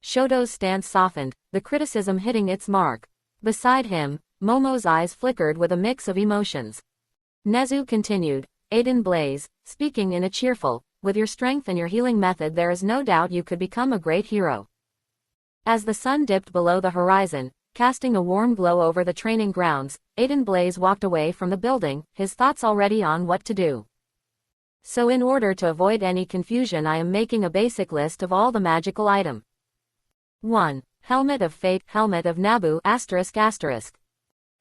S1: Shoto's stance softened, the criticism hitting its mark. Beside him, Momo's eyes flickered with a mix of emotions. Nezu continued, Aiden Blaze, speaking in a cheerful, with your strength and your healing method there is no doubt you could become a great hero. As the sun dipped below the horizon, casting a warm glow over the training grounds, Aiden Blaze walked away from the building, his thoughts already on what to do. So in order to avoid any confusion I am making a basic list of all the magical items. 1. Helmet of Fate, Helmet of Nabu, ***.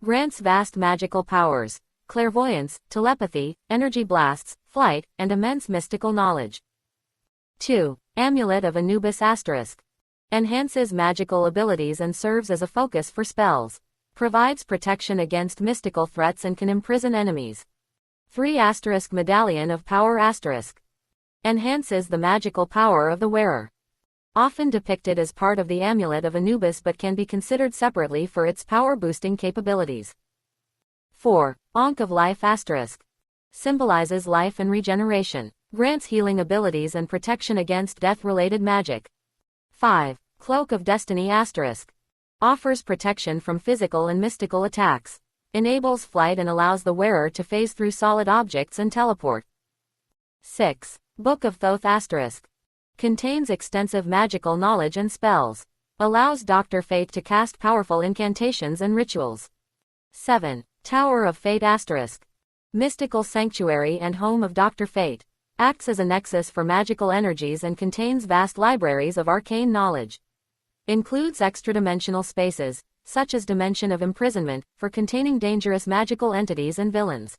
S1: Grants vast magical powers, clairvoyance, telepathy, energy blasts, flight, and immense mystical knowledge. 2. Amulet of Anubis ***. Enhances magical abilities and serves as a focus for spells. Provides protection against mystical threats and can imprison enemies. 3. Medallion of Power ***. Enhances the magical power of the wearer. Often depicted as part of the Amulet of Anubis but can be considered separately for its power-boosting capabilities. 4. Ankh of Life ***. Symbolizes life and regeneration. Grants healing abilities and protection against death-related magic. 5. Cloak of Destiny ***. Offers protection from physical and mystical attacks. Enables flight and allows the wearer to phase through solid objects and teleport. 6. Book of Thoth ***. Contains extensive magical knowledge and spells. Allows Dr. Fate to cast powerful incantations and rituals. 7. Tower of Fate ***. Mystical sanctuary and home of Dr. Fate. Acts as a nexus for magical energies and contains vast libraries of arcane knowledge. Includes extra-dimensional spaces, such as Dimension of Imprisonment, for containing dangerous magical entities and villains.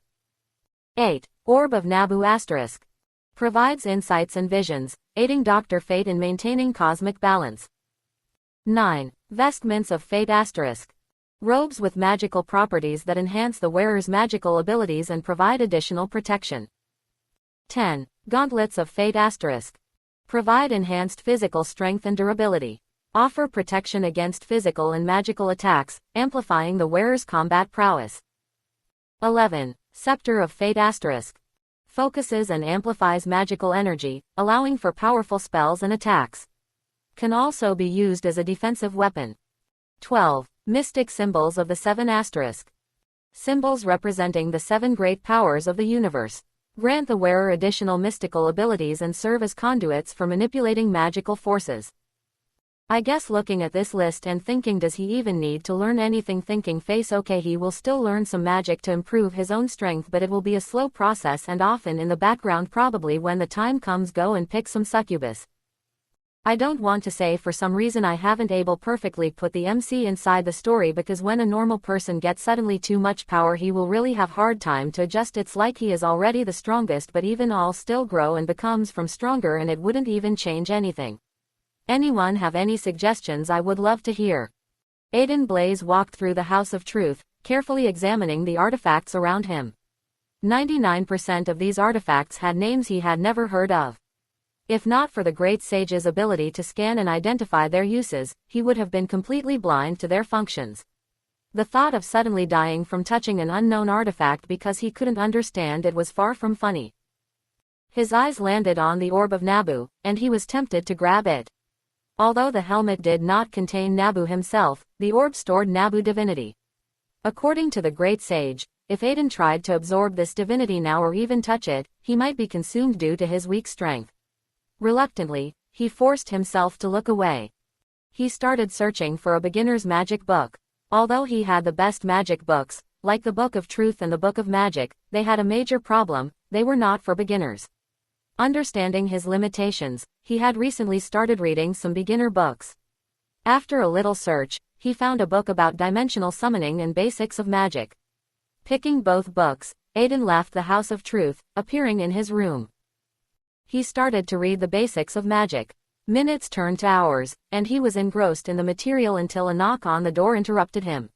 S1: 8. Orb of Nabu ***. Provides insights and visions, aiding Dr. Fate in maintaining cosmic balance. 9. Vestments of Fate ***. Robes with magical properties that enhance the wearer's magical abilities and provide additional protection. 10. Gauntlets of Fate ***. Provide enhanced physical strength and durability. Offer protection against physical and magical attacks, amplifying the wearer's combat prowess. 11. Scepter of Fate ***. Focuses and amplifies magical energy, allowing for powerful spells and attacks. Can also be used as a defensive weapon. 12. Mystic Symbols of the Seven ***. Symbols representing the 7 great powers of the universe. Grant the wearer additional mystical abilities and serve as conduits for manipulating magical forces. I guess looking at this list and thinking, does he even need to learn anything? Thinking face, okay, he will still learn some magic to improve his own strength, but it will be a slow process and often in the background. Probably when the time comes, go and pick some succubus. I don't want to say for some reason I haven't able perfectly put the MC inside the story, because when a normal person gets suddenly too much power he will really have hard time to adjust. It's like he is already the strongest but even all still grow and becomes from stronger and it wouldn't even change anything. Anyone have any suggestions? I would love to hear. Aiden Blaze walked through the House of Truth, carefully examining the artifacts around him. 99% of these artifacts had names he had never heard of. If not for the great sage's ability to scan and identify their uses, he would have been completely blind to their functions. The thought of suddenly dying from touching an unknown artifact because he couldn't understand it was far from funny. His eyes landed on the Orb of Nabu, and he was tempted to grab it. Although the helmet did not contain Nabu himself, the orb stored Nabu divinity. According to the great sage, if Aiden tried to absorb this divinity now or even touch it, he might be consumed due to his weak strength. Reluctantly, he forced himself to look away. He started searching for a beginner's magic book. Although he had the best magic books, like the Book of Truth and the Book of Magic, they had a major problem: they were not for beginners. Understanding his limitations, he had recently started reading some beginner books. After a little search, he found a book about dimensional summoning and basics of magic. Picking both books, Aiden left the House of Truth, appearing in his room. He started to read the basics of magic. Minutes turned to hours, and he was engrossed in the material until a knock on the door interrupted him.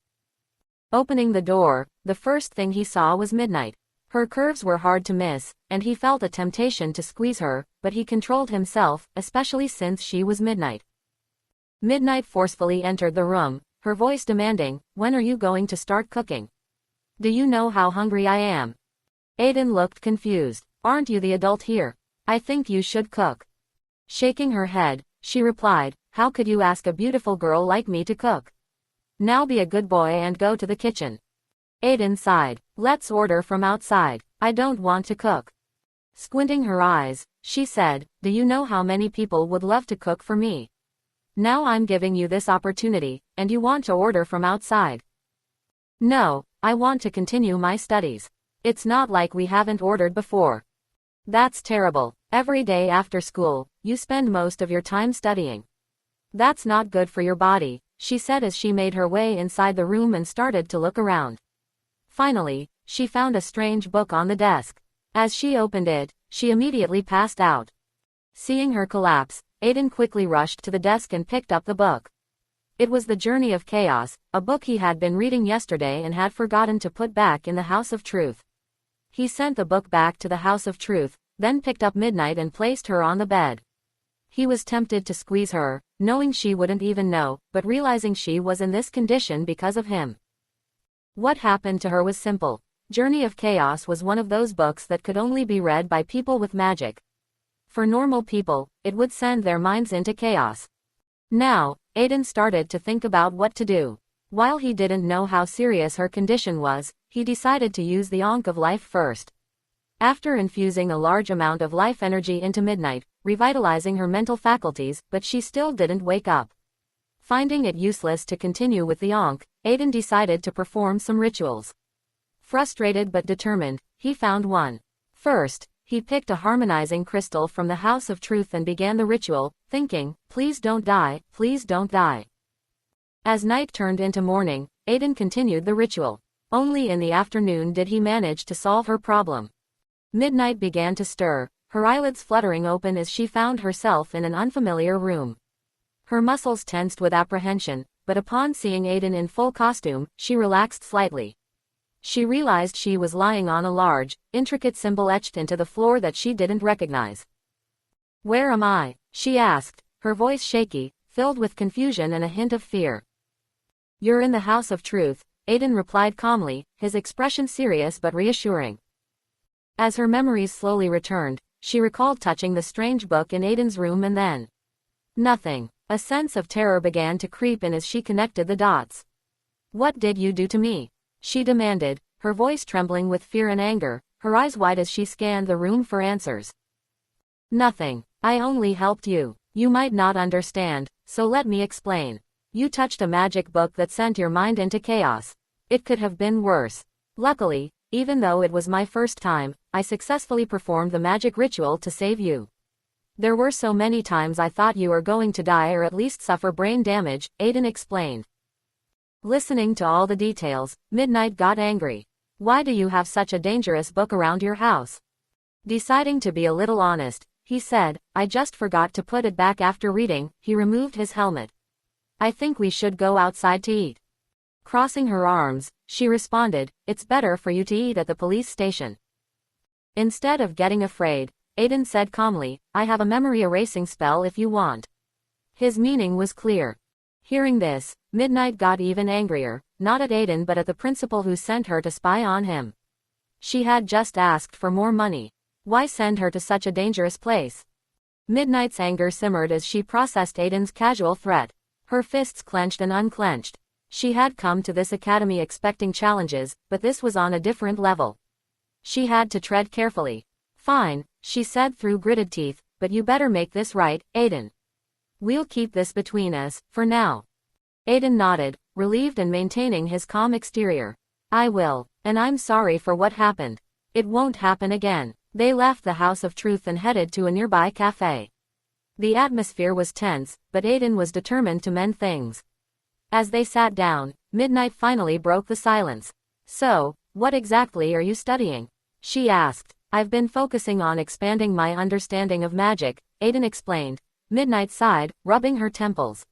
S1: Opening the door, the first thing he saw was Midnight. Her curves were hard to miss, and he felt a temptation to squeeze her, but he controlled himself, especially since she was Midnight. Midnight forcefully entered the room, her voice demanding, "When are you going to start cooking? Do you know how hungry I am?" Aiden looked confused. "Aren't you the adult here? I think you should cook." Shaking her head, she replied, "How could you ask a beautiful girl like me to cook? Now be a good boy and go to the kitchen." Aiden sighed. "Let's order from outside. I don't want to cook." Squinting her eyes, she said, "Do you know how many people would love to cook for me? Now I'm giving you this opportunity, and you want to order from outside." "No, I want to continue my studies. It's not like we haven't ordered before." "That's terrible. Every day after school, you spend most of your time studying." That's not good for your body, she said as she made her way inside the room and started to look around. Finally, she found a strange book on the desk. As she opened it, she immediately passed out. Seeing her collapse, Aiden quickly rushed to the desk and picked up the book. It was The Journey of Chaos, a book he had been reading yesterday and had forgotten to put back in the House of Truth. He sent the book back to the House of Truth, then picked up Midnight and placed her on the bed. He was tempted to squeeze her, knowing she wouldn't even know, but realizing she was in this condition because of him. What happened to her was simple. Journey of Chaos was one of those books that could only be read by people with magic. For normal people, it would send their minds into chaos. Now, Aiden started to think about what to do. While he didn't know how serious her condition was, he decided to use the Ankh of Life first. After infusing a large amount of life energy into Midnight, revitalizing her mental faculties, but she still didn't wake up. Finding it useless to continue with the Ankh, Aiden decided to perform some rituals. Frustrated but determined, he found one. First, he picked a harmonizing crystal from the House of Truth and began the ritual, thinking, "Please don't die, please don't die." As night turned into morning, Aiden continued the ritual. Only in the afternoon did he manage to solve her problem. Midnight began to stir, her eyelids fluttering open as she found herself in an unfamiliar room. Her muscles tensed with apprehension, but upon seeing Aiden in full costume, she relaxed slightly. She realized she was lying on a large, intricate symbol etched into the floor that she didn't recognize. "Where am I?" she asked, her voice shaky, filled with confusion and a hint of fear. "You're in the House of Truth," Aiden replied calmly, his expression serious but reassuring. As her memories slowly returned, she recalled touching the strange book in Aiden's room and then nothing. A sense of terror began to creep in as she connected the dots. "What did you do to me?" she demanded, her voice trembling with fear and anger, her eyes wide as she scanned the room for answers. "Nothing. I only helped you. You might not understand, so let me explain. You touched a magic book that sent your mind into chaos. It could have been worse. Luckily, even though it was my first time, I successfully performed the magic ritual to save you. There were so many times I thought you were going to die or at least suffer brain damage," Aiden explained. Listening to all the details, Midnight got angry. "Why do you have such a dangerous book around your house?" Deciding to be a little honest, he said, "I just forgot to put it back after reading." He removed his helmet. "I think we should go outside to eat." Crossing her arms, she responded, "It's better for you to eat at the police station." Instead of getting afraid, Aiden said calmly, "I have a memory erasing spell if you want." His meaning was clear. Hearing this, Midnight got even angrier, not at Aiden but at the principal who sent her to spy on him. She had just asked for more money. Why send her to such a dangerous place? Midnight's anger simmered as she processed Aiden's casual threat. Her fists clenched and unclenched. She had come to this academy expecting challenges, but this was on a different level. She had to tread carefully. "Fine," she said through gritted teeth, "but you better make this right, Aiden. We'll keep this between us, for now." Aiden nodded, relieved and maintaining his calm exterior. "I will, and I'm sorry for what happened. It won't happen again." They left the House of Truth and headed to a nearby cafe. The atmosphere was tense, but Aiden was determined to mend things. As they sat down, Midnight finally broke the silence. "So, what exactly are you studying?" she asked. "I've been focusing on expanding my understanding of magic," Aiden explained. Midnight sighed, rubbing her temples.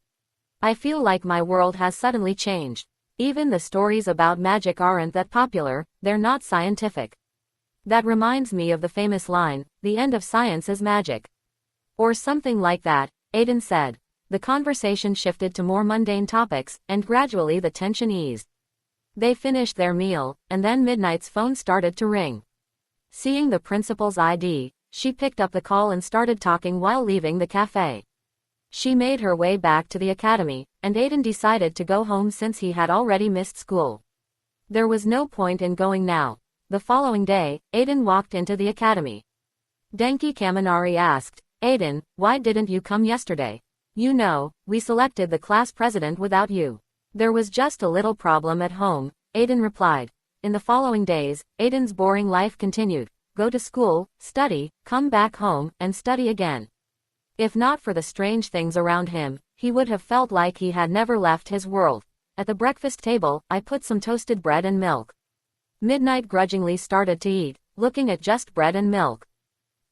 S1: "I feel like my world has suddenly changed. Even the stories about magic aren't that popular, they're not scientific. That reminds me of the famous line, 'The end of science is magic.' Or something like that," Aiden said. The conversation shifted to more mundane topics, and gradually the tension eased. They finished their meal, and then Midnight's phone started to ring. Seeing the principal's ID, she picked up the call and started talking while leaving the cafe. She made her way back to the academy, and Aiden decided to go home since he had already missed school. There was no point in going now. The following day, Aiden walked into the academy. Denki Kaminari asked, "Aiden, why didn't you come yesterday? You know, we selected the class president without you." "There was just a little problem at home," Aiden replied. In the following days, Aiden's boring life continued. Go to school, study, come back home, and study again. If not for the strange things around him, he would have felt like he had never left his world. At the breakfast table, I put some toasted bread and milk. Midnight grudgingly started to eat, looking at just bread and milk.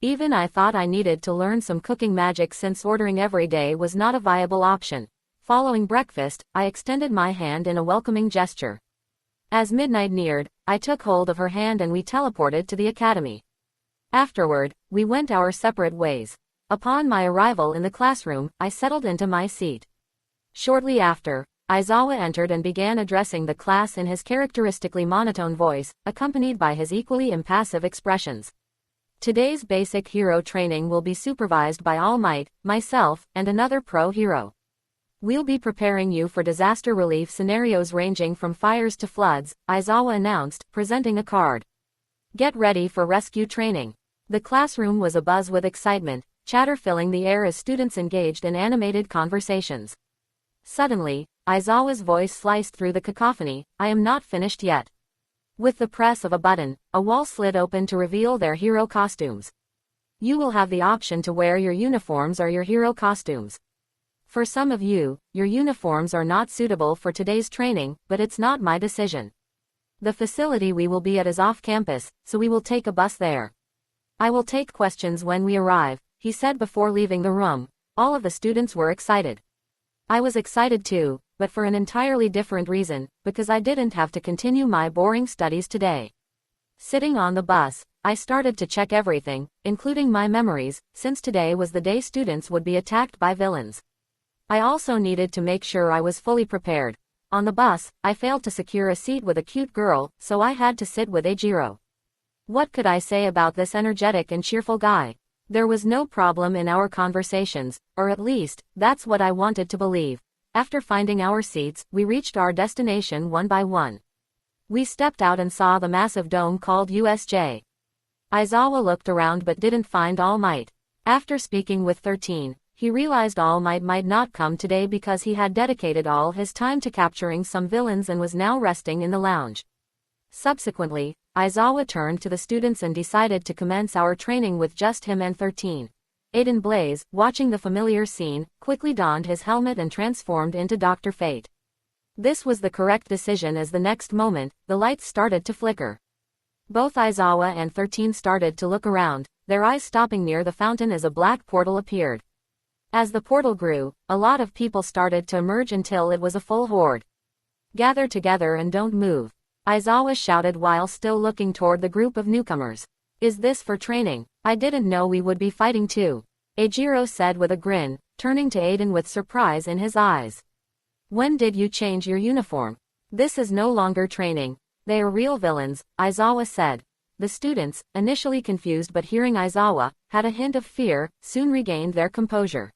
S1: Even I thought I needed to learn some cooking magic since ordering every day was not a viable option. Following breakfast, I extended my hand in a welcoming gesture. As midnight neared, I took hold of her hand and we teleported to the academy. Afterward, we went our separate ways. Upon my arrival in the classroom, I settled into my seat. Shortly after, Aizawa entered and began addressing the class in his characteristically monotone voice, accompanied by his equally impassive expressions. Today's basic hero training will be supervised by All Might, myself, and another pro hero. We'll be preparing you for disaster relief scenarios ranging from fires to floods, Aizawa announced, presenting a card. Get ready for rescue training. The classroom was abuzz with excitement, chatter filling the air as students engaged in animated conversations. Suddenly, Aizawa's voice sliced through the cacophony, I am not finished yet. With the press of a button, a wall slid open to reveal their hero costumes. You will have the option to wear your uniforms or your hero costumes. For some of you, your uniforms are not suitable for today's training, but it's not my decision. The facility we will be at is off campus, so we will take a bus there. I will take questions when we arrive, he said before leaving the room. All of the students were excited. I was excited too, but for an entirely different reason, because I didn't have to continue my boring studies today. Sitting on the bus, I started to check everything, including my memories, since today was the day students would be attacked by villains. I also needed to make sure I was fully prepared. On the bus, I failed to secure a seat with a cute girl, so I had to sit with Eijiro. What could I say about this energetic and cheerful guy? There was no problem in our conversations, or at least, that's what I wanted to believe. After finding our seats, we reached our destination one by one. We stepped out and saw the massive dome called USJ. Aizawa looked around but didn't find All Might. After speaking with 13, he realized All might not come today because he had dedicated all his time to capturing some villains and was now resting in the lounge. Subsequently, Aizawa turned to the students and decided to commence our training with just him and 13. Aiden Blaze, watching the familiar scene, quickly donned his helmet and transformed into Dr. Fate. This was the correct decision as the next moment, the lights started to flicker. Both Aizawa and 13 started to look around, their eyes stopping near the fountain as a black portal appeared. As the portal grew, a lot of people started to emerge until it was a full horde. Gather together and don't move, Aizawa shouted while still looking toward the group of newcomers. Is this for training? I didn't know we would be fighting too, Eijiro said with a grin, turning to Aiden with surprise in his eyes. When did you change your uniform? This is no longer training. They are real villains, Aizawa said. The students, initially confused but hearing Aizawa, had a hint of fear, soon regained their composure.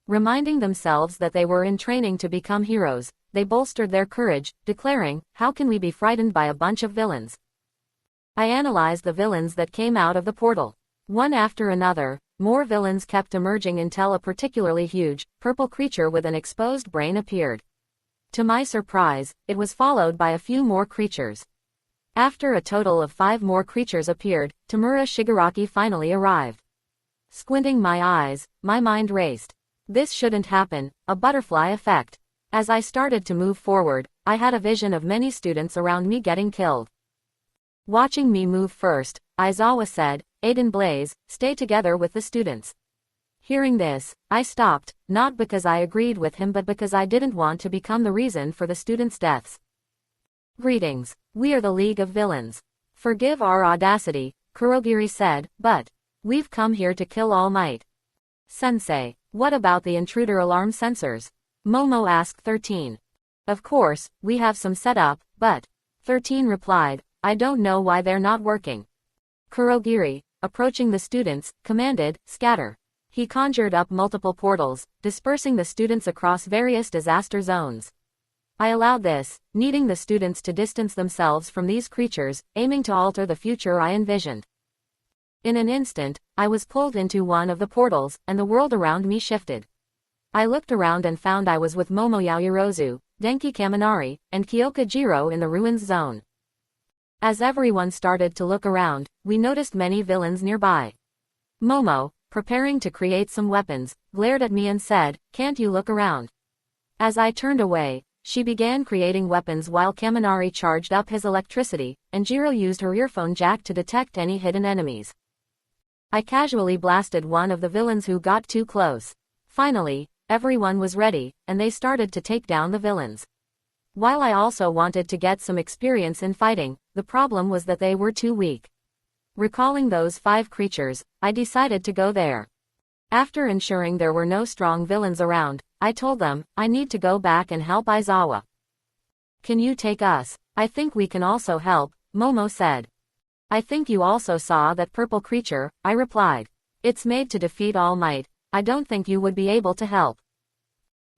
S1: Reminding themselves that they were in training to become heroes, they bolstered their courage, declaring, how can we be frightened by a bunch of villains? I analyzed the villains that came out of the portal. One after another, more villains kept emerging until a particularly huge, purple creature with an exposed brain appeared. To my surprise, it was followed by a few more creatures. After a total of 5 more creatures appeared, Tamura Shigaraki finally arrived. Squinting my eyes, my mind raced. This shouldn't happen, a butterfly effect. As I started to move forward, I had a vision of many students around me getting killed. Watching me move first, Aizawa said, Aiden Blaze, stay together with the students. Hearing this, I stopped, not because I agreed with him but because I didn't want to become the reason for the students' deaths. Greetings, we are the League of Villains. Forgive our audacity, Kurogiri said, but we've come here to kill All Might. Sensei, what about the intruder alarm sensors? Momo asked 13. Of course, we have some set up, but 13 replied, I don't know why they're not working. Kurogiri, approaching the students, commanded, scatter. He conjured up multiple portals, dispersing the students across various disaster zones. I allowed this, needing the students to distance themselves from these creatures, aiming to alter the future I envisioned. In an instant, I was pulled into one of the portals, and the world around me shifted. I looked around and found I was with Momo Yaoyorozu, Denki Kaminari, and Kyoka Jiro in the ruins zone. As everyone started to look around, we noticed many villains nearby. Momo, preparing to create some weapons, glared at me and said, "Can't you look around?" As I turned away, she began creating weapons while Kaminari charged up his electricity, and Jiro used her earphone jack to detect any hidden enemies. I casually blasted one of the villains who got too close. Finally, everyone was ready, and they started to take down the villains. While I also wanted to get some experience in fighting, the problem was that they were too weak. Recalling those 5 creatures, I decided to go there. After ensuring there were no strong villains around, I told them, I need to go back and help Aizawa. "Can you take us? I think we can also help," Momo said. "I think you also saw that purple creature," I replied. "It's made to defeat All Might. I don't think you would be able to help."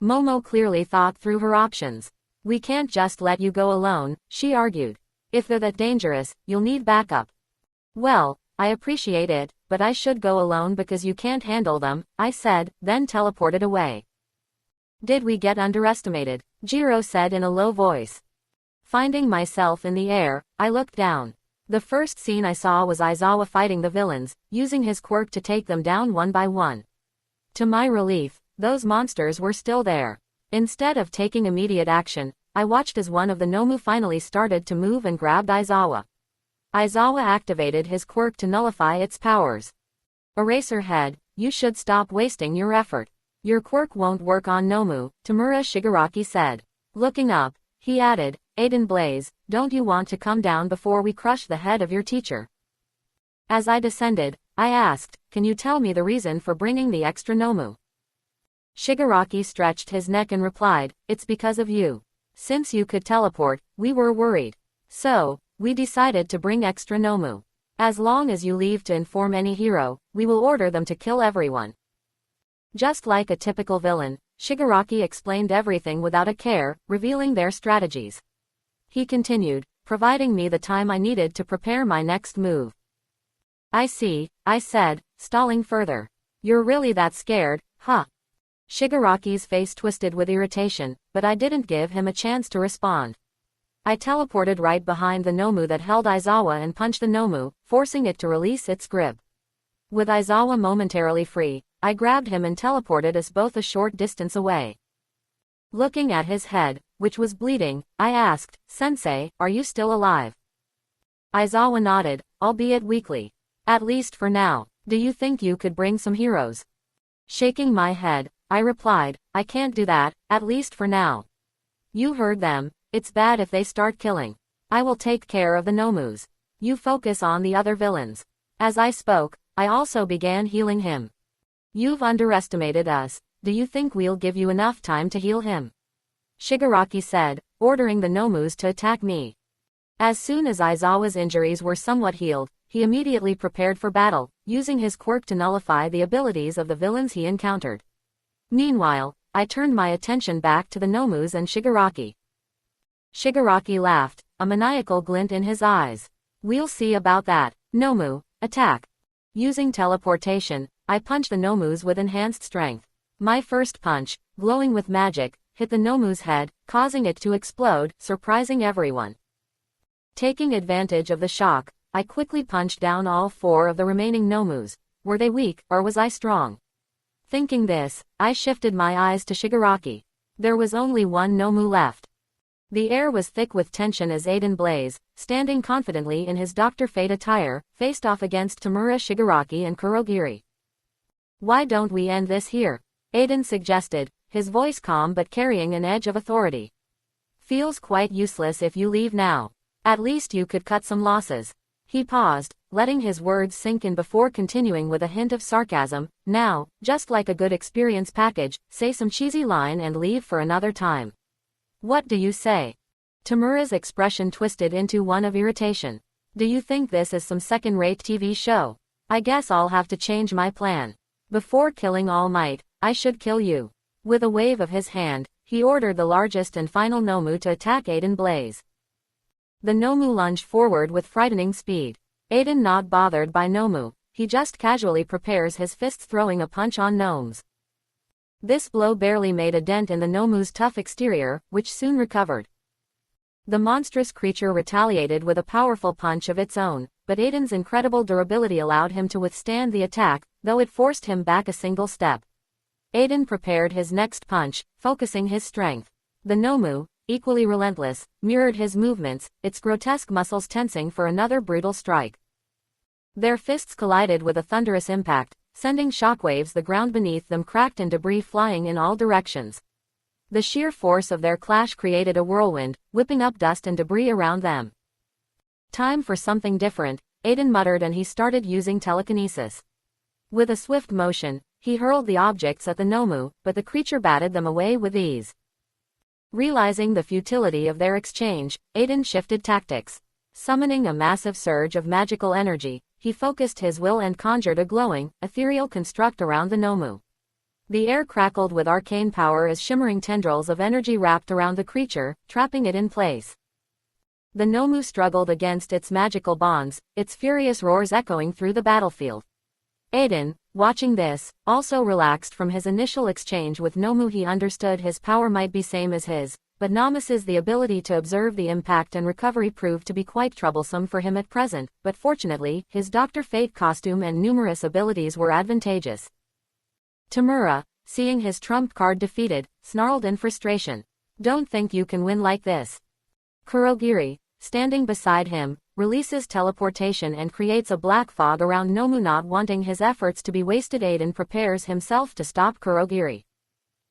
S1: Momo clearly thought through her options. "We can't just let you go alone," she argued. "If they're that dangerous, you'll need backup." "Well, I appreciate it, but I should go alone because you can't handle them," I said, then teleported away. "Did we get underestimated?" Jiro said in a low voice. Finding myself in the air, I looked down. The first scene I saw was Aizawa fighting the villains, using his quirk to take them down one by one. To my relief, those monsters were still there. Instead of taking immediate action, I watched as one of the Nomu finally started to move and grabbed Aizawa. Aizawa activated his quirk to nullify its powers. "Eraserhead, you should stop wasting your effort. Your quirk won't work on Nomu," Tamura Shigaraki said. Looking up, he added, "Aiden Blaze, don't you want to come down before we crush the head of your teacher?" As I descended, I asked, "Can you tell me the reason for bringing the extra Nomu?" Shigaraki stretched his neck and replied, "It's because of you. Since you could teleport, we were worried. So, we decided to bring extra Nomu. As long as you leave to inform any hero, we will order them to kill everyone." Just like a typical villain, Shigaraki explained everything without a care, revealing their strategies. He continued, providing me the time I needed to prepare my next move. "I see," I said, stalling further. "You're really that scared, huh?" Shigaraki's face twisted with irritation, but I didn't give him a chance to respond. I teleported right behind the Nomu that held Aizawa and punched the Nomu, forcing it to release its grip. With Aizawa momentarily free, I grabbed him and teleported us both a short distance away. Looking at his head, which was bleeding, I asked, "Sensei, are you still alive?" Aizawa nodded, albeit weakly. "At least for now. Do you think you could bring some heroes?" Shaking my head, I replied, "I can't do that, at least for now." "You heard them. It's bad if they start killing. I will take care of the Nomus. You focus on the other villains." As I spoke, I also began healing him. "You've underestimated us. Do you think we'll give you enough time to heal him?" Shigaraki said, ordering the Nomus to attack me. As soon as Aizawa's injuries were somewhat healed, he immediately prepared for battle, using his quirk to nullify the abilities of the villains he encountered. Meanwhile, I turned my attention back to the Nomus and Shigaraki. Shigaraki laughed, a maniacal glint in his eyes. "We'll see about that. Nomu, attack." Using teleportation, I punched the Nomus with enhanced strength. My first punch, glowing with magic, hit the Nomu's head, causing it to explode, surprising everyone. Taking advantage of the shock, I quickly punched down all 4 of the remaining Nomus. Were they weak, or was I strong? Thinking this, I shifted my eyes to Shigaraki. There was only one Nomu left. The air was thick with tension as Aiden Blaze, standing confidently in his Dr. Fate attire, faced off against Tamura Shigaraki and Kurogiri. "Why don't we end this here?" Aiden suggested, his voice calm but carrying an edge of authority. "Feels quite useless if you leave now. At least you could cut some losses." He paused, letting his words sink in before continuing with a hint of sarcasm, "Now, just like a good experience package, say some cheesy line and leave for another time. What do you say?" Tamura's expression twisted into one of irritation. "Do you think this is some second-rate TV show? I guess I'll have to change my plan. Before killing All Might, I should kill you." With a wave of his hand, he ordered the largest and final Nomu to attack Aiden Blaze. The Nomu lunged forward with frightening speed. Aiden not bothered by Nomu, he just casually prepares his fists throwing a punch on Gnomes. This blow barely made a dent in the Nomu's tough exterior, which soon recovered. The monstrous creature retaliated with a powerful punch of its own, but Aiden's incredible durability allowed him to withstand the attack, though it forced him back a single step. Aiden prepared his next punch, focusing his strength. The Nomu, equally relentless, mirrored his movements, its grotesque muscles tensing for another brutal strike. Their fists collided with a thunderous impact, sending shockwaves the ground beneath them cracked and debris flying in all directions. The sheer force of their clash created a whirlwind, whipping up dust and debris around them. Time for something different, Aiden muttered, and he started using telekinesis. With a swift motion, he hurled the objects at the Nomu, but the creature batted them away with ease. Realizing the futility of their exchange, Aiden shifted tactics. Summoning a massive surge of magical energy, he focused his will and conjured a glowing, ethereal construct around the Nomu. The air crackled with arcane power as shimmering tendrils of energy wrapped around the creature, trapping it in place. The Nomu struggled against its magical bonds, its furious roars echoing through the battlefield. Aiden, watching this, also relaxed from his initial exchange with Nomu. He understood his power might be same as his, but Namus's the ability to observe the impact and recovery proved to be quite troublesome for him at present, but fortunately, his Dr. Fate costume and numerous abilities were advantageous. Tamura, seeing his trump card defeated, snarled in frustration. Don't think you can win like this. Kurogiri, standing beside him, releases teleportation and creates a black fog around Nomu. Not wanting his efforts to be wasted, Aiden prepares himself to stop Kurogiri.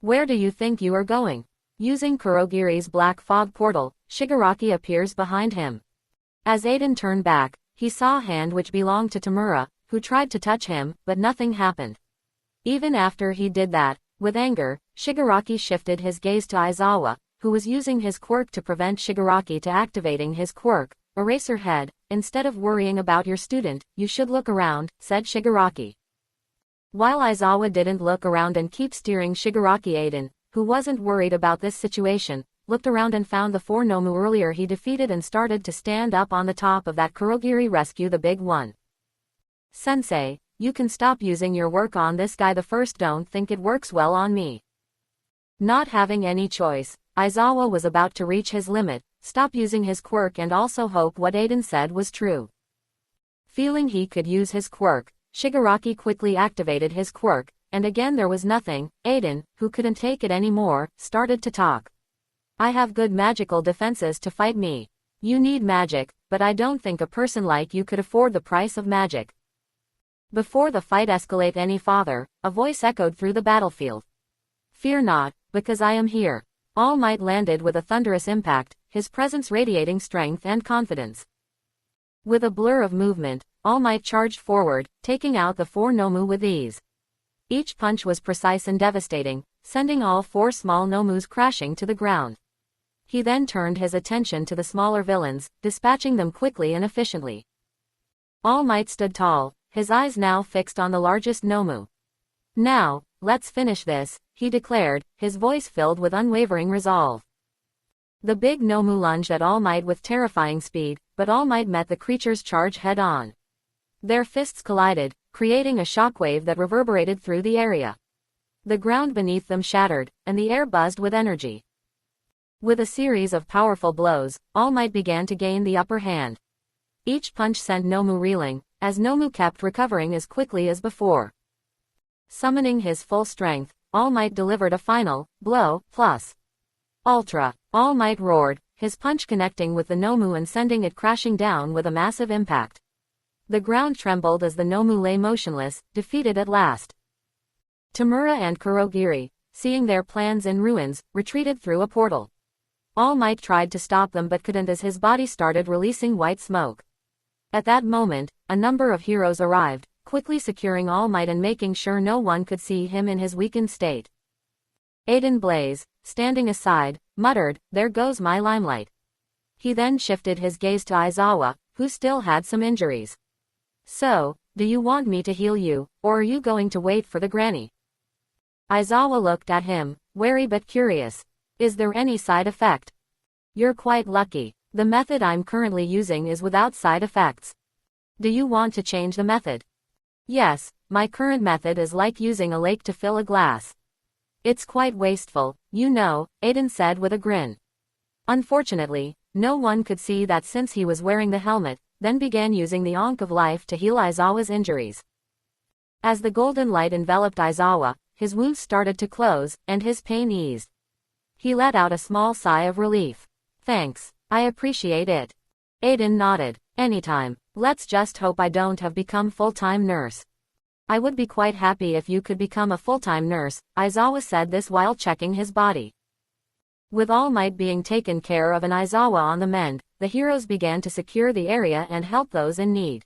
S1: Where do you think you are going? Using Kurogiri's black fog portal, Shigaraki appears behind him. As Aiden turned back, he saw a hand which belonged to Tamura, who tried to touch him, but nothing happened. Even after he did that, with anger, Shigaraki shifted his gaze to Aizawa, who was using his quirk to prevent Shigaraki to activating his quirk. Eraserhead, instead of worrying about your student, you should look around, said Shigaraki. While Aizawa didn't look around and keep steering Shigaraki, Aiden, who wasn't worried about this situation, looked around and found the 4 Nomu earlier he defeated and started to stand up on the top of that Kurogiri. Rescue the big one. Sensei, you can stop using your work on this guy. The first don't think it works well on me. Not having any choice, Aizawa was about to reach his limit, stop using his quirk and also hope what Aiden said was true. Feeling he could use his quirk, Shigaraki quickly activated his quirk, and again there was nothing. Aiden, who couldn't take it anymore, started to talk. I have good magical defenses to fight me. You need magic, but I don't think a person like you could afford the price of magic. Before the fight escalate any farther, a voice echoed through the battlefield. Fear not, because I am here. All Might landed with a thunderous impact, his presence radiating strength and confidence. With a blur of movement, All Might charged forward, taking out the 4 Nomu with ease. Each punch was precise and devastating, sending all 4 small Nomus crashing to the ground. He then turned his attention to the smaller villains, dispatching them quickly and efficiently. All Might stood tall, his eyes now fixed on the largest Nomu. Now, let's finish this, he declared, his voice filled with unwavering resolve. The big Nomu lunged at All Might with terrifying speed, but All Might met the creature's charge head-on. Their fists collided, creating a shockwave that reverberated through the area. The ground beneath them shattered, and the air buzzed with energy. With a series of powerful blows, All Might began to gain the upper hand. Each punch sent Nomu reeling, as Nomu kept recovering as quickly as before. Summoning his full strength, All Might delivered a final blow, plus Ultra. All Might roared, his punch connecting with the Nomu and sending it crashing down with a massive impact. The ground trembled as the Nomu lay motionless, defeated at last. Tamura and Kurogiri, seeing their plans in ruins, retreated through a portal. All Might tried to stop them but couldn't as his body started releasing white smoke. At that moment, a number of heroes arrived, quickly securing All Might and making sure no one could see him in his weakened state. Aiden Blaze, standing aside, muttered, "There goes my limelight." He then shifted his gaze to Aizawa, who still had some injuries. So, do you want me to heal you, or are you going to wait for the granny? Aizawa looked at him, wary but curious. Is there any side effect? You're quite lucky. The method I'm currently using is without side effects. Do you want to change the method? Yes, my current method is like using a lake to fill a glass. It's quite wasteful, you know, Aiden said with a grin. Unfortunately, No one could see that since he was wearing the helmet, then began using the Ankh of Life to heal Aizawa's injuries. As the golden light enveloped Aizawa, his wounds started to close, and his pain eased. He let out a small sigh of relief. Thanks. I appreciate it. Aiden nodded. Anytime. Let's just hope I don't have become full-time nurse. I would be quite happy if you could become a full-time nurse, Aizawa said this while checking his body. With All Might being taken care of and Aizawa on the mend, the heroes began to secure the area and help those in need.